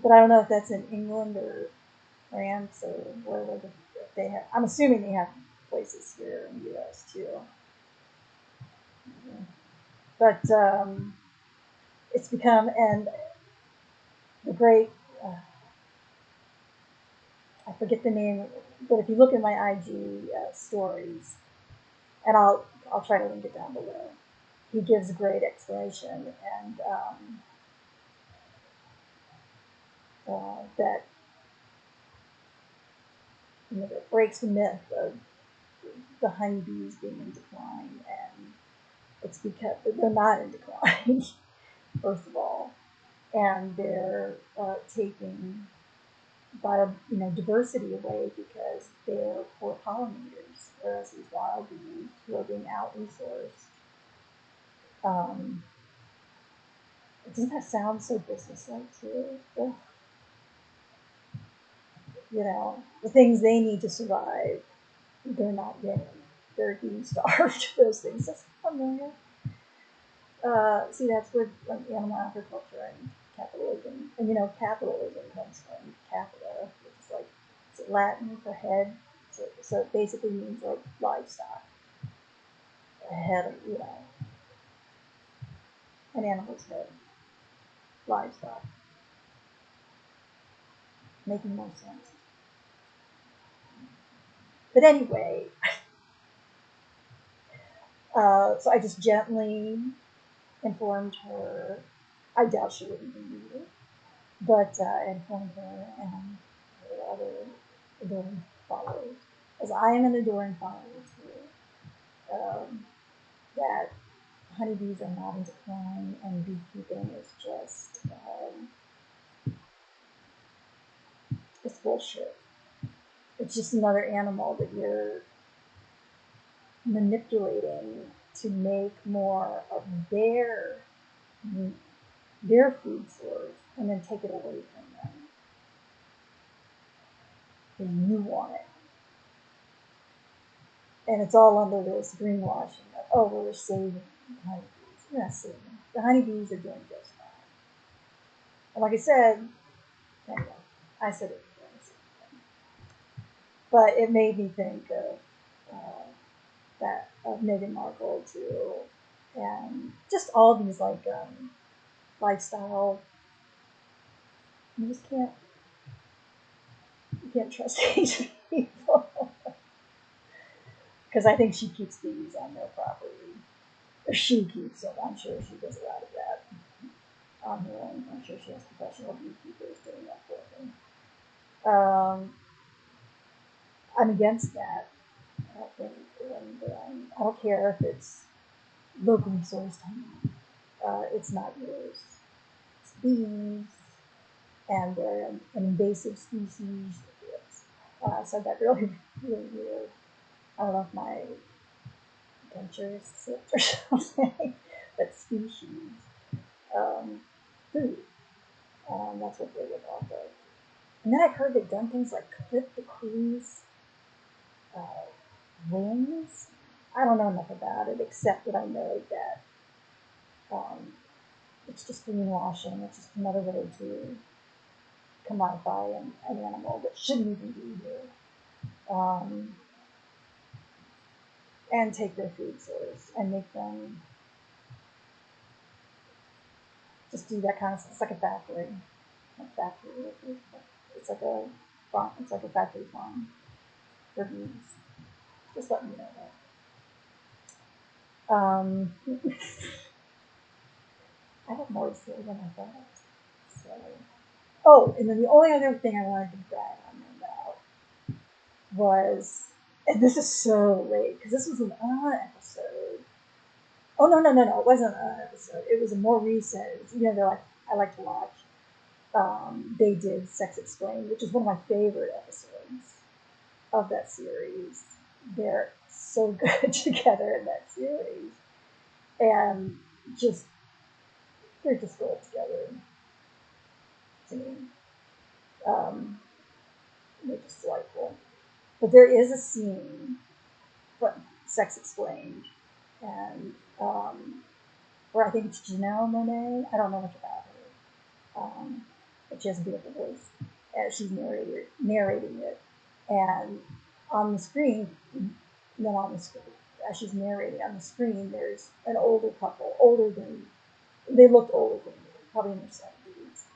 but I don't know if that's in England or France or wherever they have. I'm assuming they have places here in the U.S. too. But it's become, and the great I forget the name, but if you look at my IG stories, and I'll try to link it down below. He gives a great explanation, and that that breaks the myth of the honeybees being in decline, and it's because they're not in decline, first of all, and they're taking diversity away because they're poor pollinators, whereas these wild bees who are being out-resourced. Doesn't that sound so business-like too? Ugh. The things they need to survive, they're not getting. They're being starved. Those things. That's familiar. See, that's with animal agriculture and capitalism. And capitalism comes from capita, which is like, is it Latin for head? So it basically means like livestock. A head of, an animal's head. Livestock. Making more sense. But anyway, so I just gently informed her. I doubt she would even read it, but informed her and her other adoring followers, as I am an adoring follower too, that honeybees are not in decline and beekeeping is just it's bullshit. It's just another animal that you're manipulating to make more of their food source and then take it away from them because you want it. And it's all under this greenwashing of, oh, well, we're saving the honeybees. We're not saving them. The honeybees are doing just fine. And like I said, anyway, I said it before. But it made me think of Meghan Markle too, and just all these lifestyle. You just can't trust these people because I think she keeps bees on their property. Or she keeps them. I'm sure she does a lot of that on her own. I'm sure she has professional beekeepers doing that for her. I'm against that. I think, and I don't care if it's locally sourced honey. It's not yours. It's bees, and they're an invasive species. So that really, really weird. I don't know if my dentures slipped or something, but species. Food. That's what they live off of. And then I've heard they've done things like clip the queen's wings. I don't know enough about it, except that I know that it's just greenwashing. It's just another way to commodify an animal that shouldn't even be here. And take their food source and make them just do that kind of stuff. It's like a factory. Not factory workers, but it's like a farm. It's like a factory farm for bees. Just let me know that. I have more to say than I thought. So, oh, and then the only other thing I wanted to brag on about was, and this is so late because this was an episode. Oh no! It wasn't an episode. It was a more recent. They're like I like to watch. They did Sex Explained, which is one of my favorite episodes of that series. They're so good together in that series, and they're just good together to me. They're just delightful. But there is a scene, but Sex Explained, and where I think it's Janelle Monáe. I don't know much about her, but she has a beautiful voice, and she's narrating it. And on the screen, as she's narrating on the screen, there's an older couple, they looked older than me, probably in their 70s,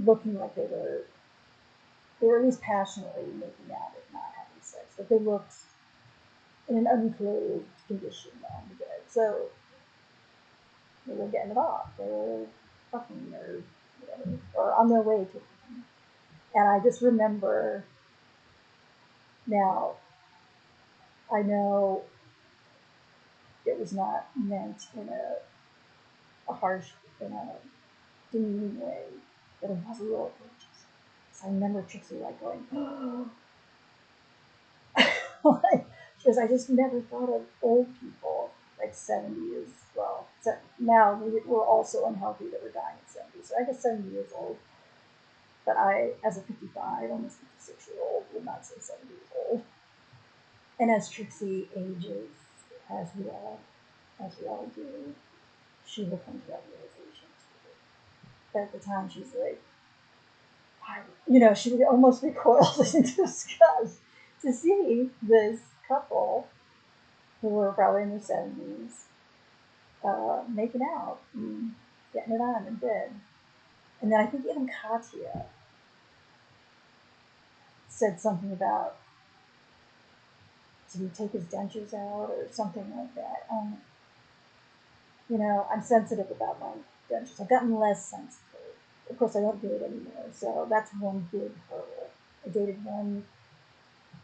looking like they were they were at least passionately making out, if not having sex. But they looked in an unclothed condition on the bed. So they were getting it off. They were fucking or whatever, or on their way to fucking. And I just remember now, I know it was not meant in a harsh, in a demeaning way, but it was a little gorgeous. So I remember Trixie like going, oh. Like, because I just never thought of old people like 70 is, well, now we're all so unhealthy that we're dying at 70. So I guess 70 years old. But I, as a 55, almost 56-year-old, would not say 70 years old. And as Trixie ages, as we all do, she will come to that realization too. But at the time, she's like, she would almost recoil in disgust to see this couple who were probably in their 70s making out and getting it on in bed. And then I think even Katya said something about, did he take his dentures out or something like that? I'm sensitive about my dentures. I've gotten less sensitive. Of course, I don't do it anymore, so that's one big hurdle. I dated one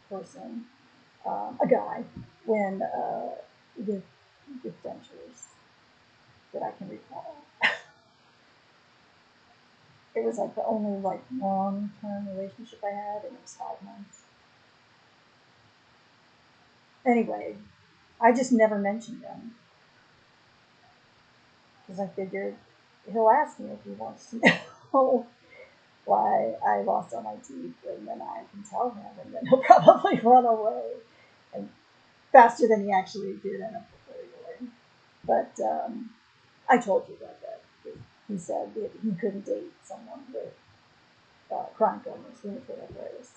person, a guy, when with dentures that I can recall. It was like the only long-term relationship I had, and it was 5 months. Anyway, I just never mentioned them because I figured he'll ask me if he wants to know why I lost all my teeth, and then I can tell him, and then he'll probably run away, and faster than he actually did end up going. But I told you about that. He said that he couldn't date someone with chronic illness, rheumatoid arthritis,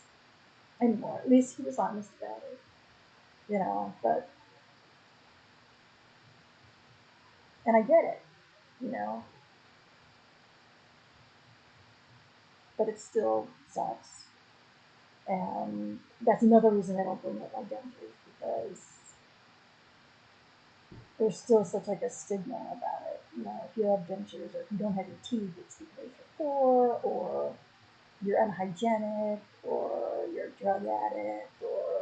anymore. At least he was honest about it, but, and I get it, but it still sucks. And that's another reason I don't bring up my dentures, because there's still such like a stigma about it. If you have dentures or if you don't have your teeth, it's because you're poor, or you're unhygienic, or you're a drug addict, or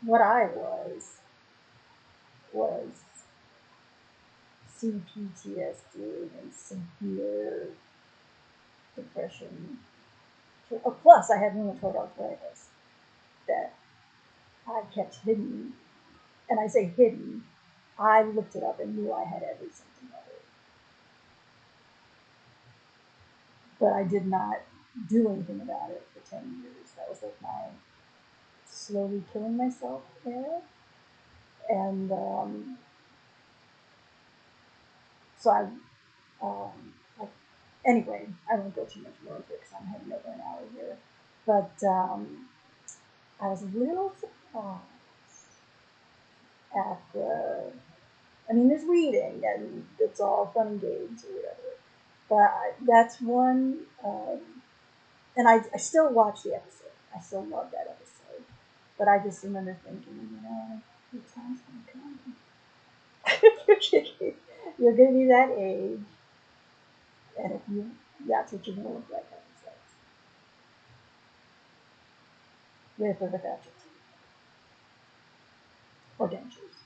what I was CPTSD and severe depression. Plus, I had rheumatoid arthritis that I kept hidden. And I say hidden, I looked it up and knew I had every symptom of it. But I did not do anything about it for 10 years. That was like my slowly killing myself era. And so anyway, I won't go too much more into it because I'm heading over an hour here. But I was a little surprised at there's reading and it's all fun and games or whatever. But that's one, and I still watch the episode. I still love that episode. But I just remember thinking, your time's going to come. You're going to be that age, and if that's what you're going to look like having sex. With or without your teeth. Or dentures.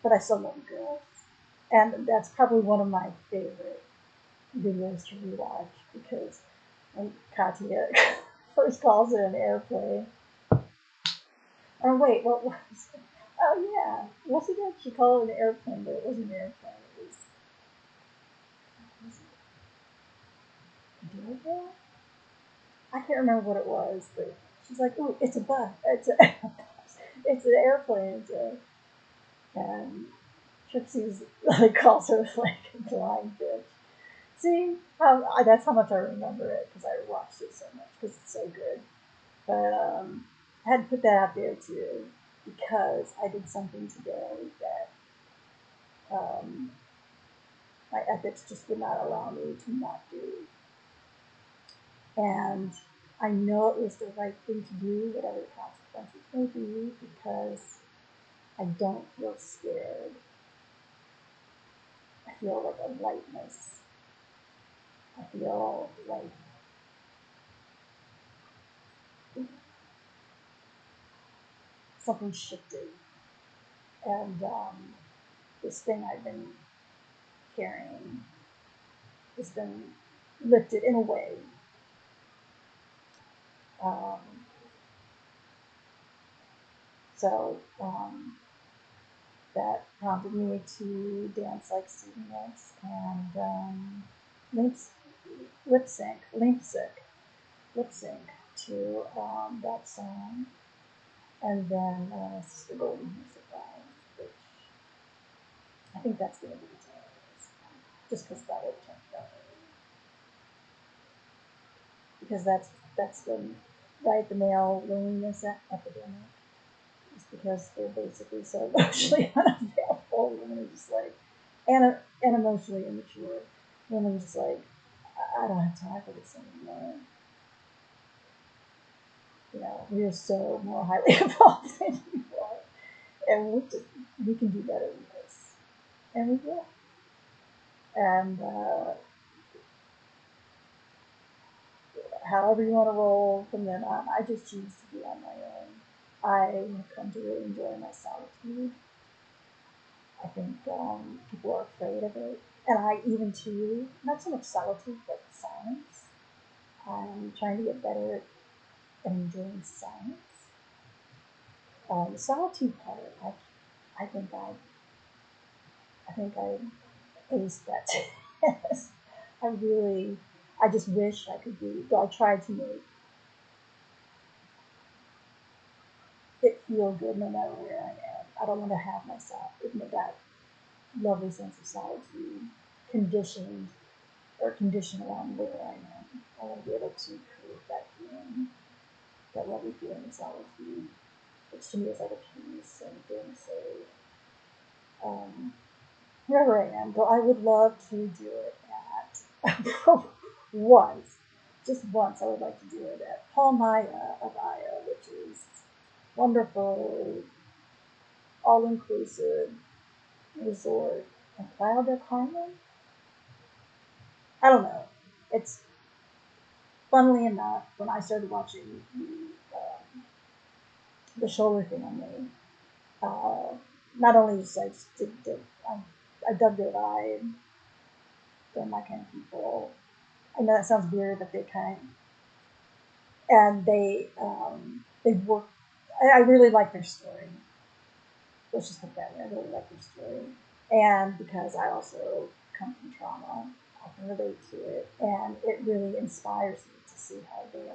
But I still love girls. And that's probably one of my favorite videos to rewatch, because when Katya first calls it an airplane. Or wait, what was it? Oh yeah, wasn't it? She called it an airplane, but it wasn't an airplane. It was a doorbell? I can't remember what it was, but she's like, "Ooh, it's a bus. It's an airplane." And Trixie's like calls her like a blind bitch. See, that's how much I remember it, because I watched it so much, because it's so good. But I had to put that out there too, because I did something today that my ethics just would not allow me to not do. And I know it was the right thing to do, whatever the consequences may be, because I don't feel scared. I feel like a lightness. I feel like something shifted. And this thing I've been carrying has been lifted in a way. Um, so that prompted me to dance like Stevie Nicks and lip sync to that song. And then Sister Golden Music Line, which I think that's going to be just because that would change that. Because that's been right, the male loneliness epidemic. It's because they're basically so emotionally unavailable. Women are just like, and emotionally immature. Women are just like, I don't have time for this anymore. You know, we're so more highly evolved than you are, and we can do better than this, and we will. And however you want to roll from then on, I just choose to be on my own. I have come to really enjoy my solitude. I think people are afraid of it, and I even too, not so much solitude, but silence. I'm trying to get better at enjoying silence. The solitude part, I think I aced that test. I just wish I could be. I tried to make it feel good no matter where I am. I don't want to have myself with that lovely sense of solitude conditioned or conditioned around where I am. I want to be able to create that feeling, that lovely feeling of solitude, which to me is like a peace and feeling safe. Wherever I am, though I would love to do it at once, just once. I would like to do it at PALMAIA of Aya, which is wonderful, all-inclusive resort in Playa del Carmen. I don't know. It's funnily enough, when I started watching the Schoeller Family, not only just I just did I dug their vibe, they're my kind of people. I know that sounds weird, but they work. I really like their story. Let's just put that in. I really like their story, and because I also come from trauma, I can relate to it, and it really inspires me to see how they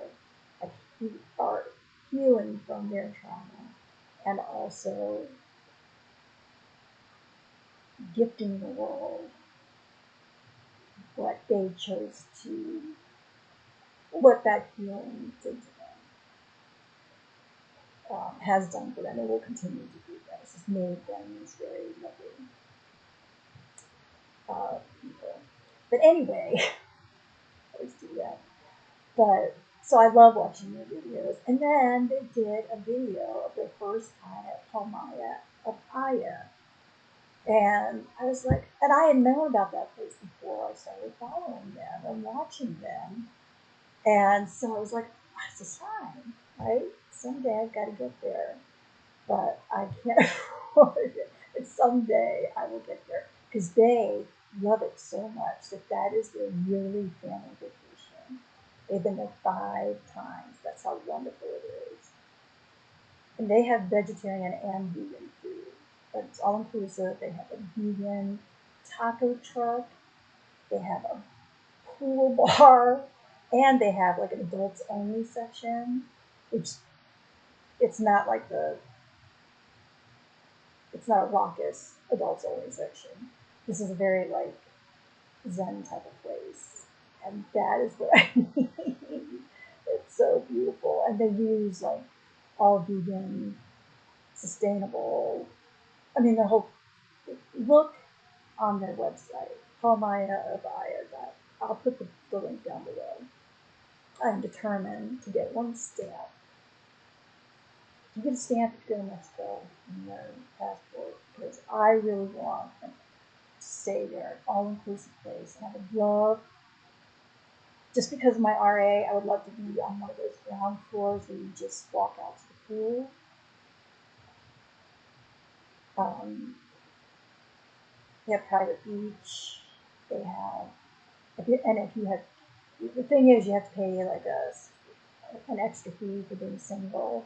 are healing from their trauma, and also gifting the world what they chose to, what that healing did to them, has done for them, and will continue to do that. It's just made them these very lovely people. But anyway, I always do that. But so I love watching their videos. And then they did a video of their first time at PALMAIA of Aya. And I was like, and I had known about that place before I started following them and watching them. And so I was like, that's a sign, right? Someday I've got to get there. But I can't afford it. And someday I will get there. Because they love it so much that is their yearly family vacation. They've been there 5 times. That's how wonderful it is. And they have vegetarian and vegan food. But it's all inclusive. They have a vegan taco truck. They have a pool bar. And they have like an adults only section. Which it's not like it's not a raucous adults only section. This is a very like Zen type of place. And that is what I need. It's so beautiful. And they use like all vegan, sustainable. I mean, the whole look on their website. PALMAIA by that. I'll put the link down below. I'm determined to get one stamp. You get a stamp if you go to Mexico in your passport, because I really want to stay there, all-inclusive place, and I would love, just because of my RA, I would love to be on one of those ground floors where you just walk out to the pool. They have private beach. They have, and if you have, the thing is, you have to pay like an extra fee for being single.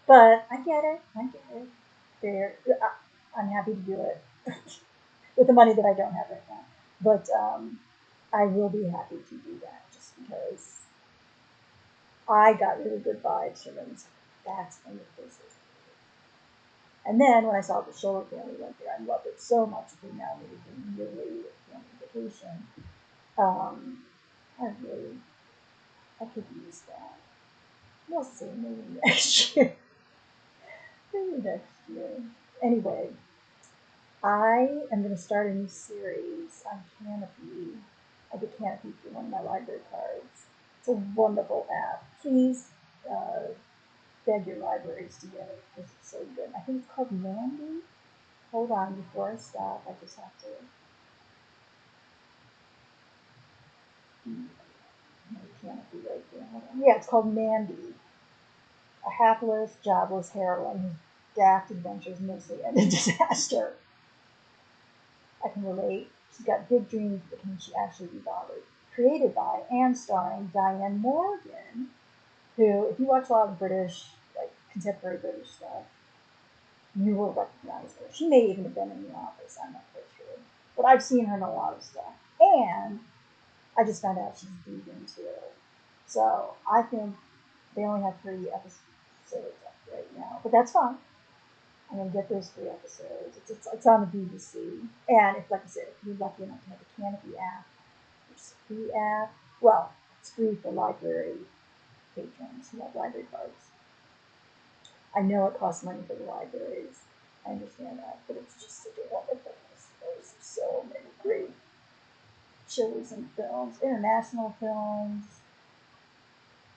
But I get it. There, I'm happy to do it with the money that I don't have right now. But I will be happy to do that just because I got really good vibes from it. That's one of the places. And then when I saw the Schoeller Family went there, I loved it so much. We now moved in yearly family vacation. I could use that. We'll see, maybe next year. Maybe next year. Anyway, I am going to start a new series on Canopy. I get Canopy for one of my library cards. It's a wonderful app. Please beg your libraries to get it because it's so good. I think it's called Mandy. Hold on, before I stop, I just have to. Canopy right there. Hold on. Yeah, it's called Mandy. A hapless, jobless heroine whose daft adventures mostly end in disaster. I can relate. She's got big dreams, but can she actually be bothered? Created by and starring Diane Morgan, who, if you watch a lot of British, like contemporary British stuff, you will recognize her. She may even have been in The Office, I'm not quite sure. But I've seen her in a lot of stuff. And I just found out she's vegan too. So I think they only have 3 episodes up right now. But that's fine. I'm going to get those 3 episodes. It's on the BBC. And if, like I said, if you're lucky enough to have a Canopy app, it's a free app. Well, it's free for library patrons who have library cards. I know it costs money for the libraries. I understand that. But it's just such a wonderful place. There's so many great shows and films, international films,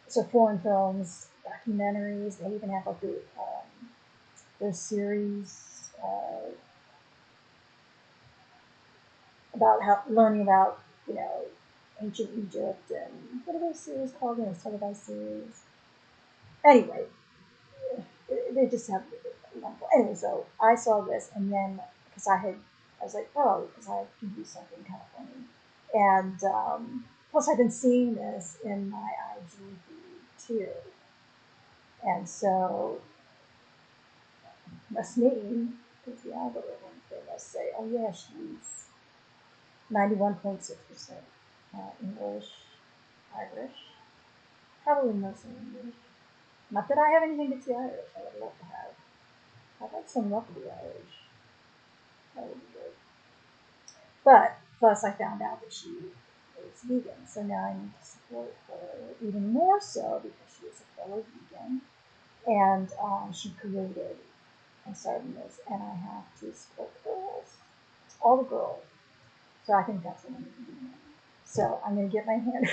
so foreign films, documentaries. They even have like their series about learning about ancient Egypt and what are those series called? Televised series. Anyway, they just have wonderful. Anyway, so I saw this and then because I was like, oh, because I could do something kind of funny, and plus I've been seeing this in my IG feed too, and so must mean because the algorithm they must say, oh yeah, she's 91.6% English, Irish, probably mostly English. Not that I have anything against the Irish. I would love to have. I'd like some love for the Irish. That would be good. But plus, I found out that she is vegan, so now I need to support her even more so because she is a fellow vegan, and she created and started this, and I have to support the girls, all the girls. So I think that's what I'm going to do now. So I'm going to get my hand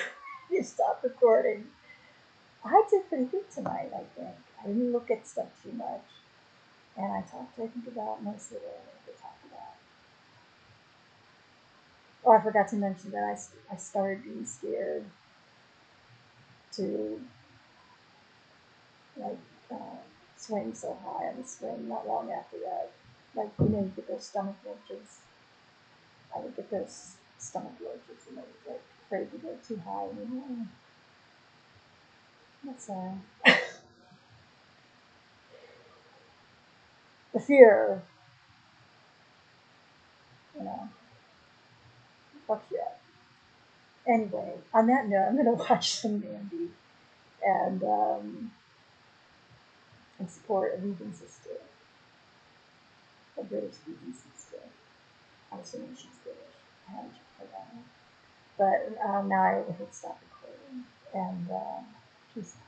ready to stop recording. I did pretty good tonight, I think. I didn't look at stuff too much. And I talked, I think, about most of what I wanted to talk about. Oh, I forgot to mention that I started being scared to, like, swing so high on the swing not long after that. Like, you get those stomach lurches. I would get those stomach lurches and I was, like, afraid to go too high anymore. That's the fear, fuck yeah. Anyway, on that note, I'm going to watch some Mandy and support a vegan sister, a British vegan sister. I'm assuming she's British. I haven't checked her out. But now I will hit stop recording. And peace out.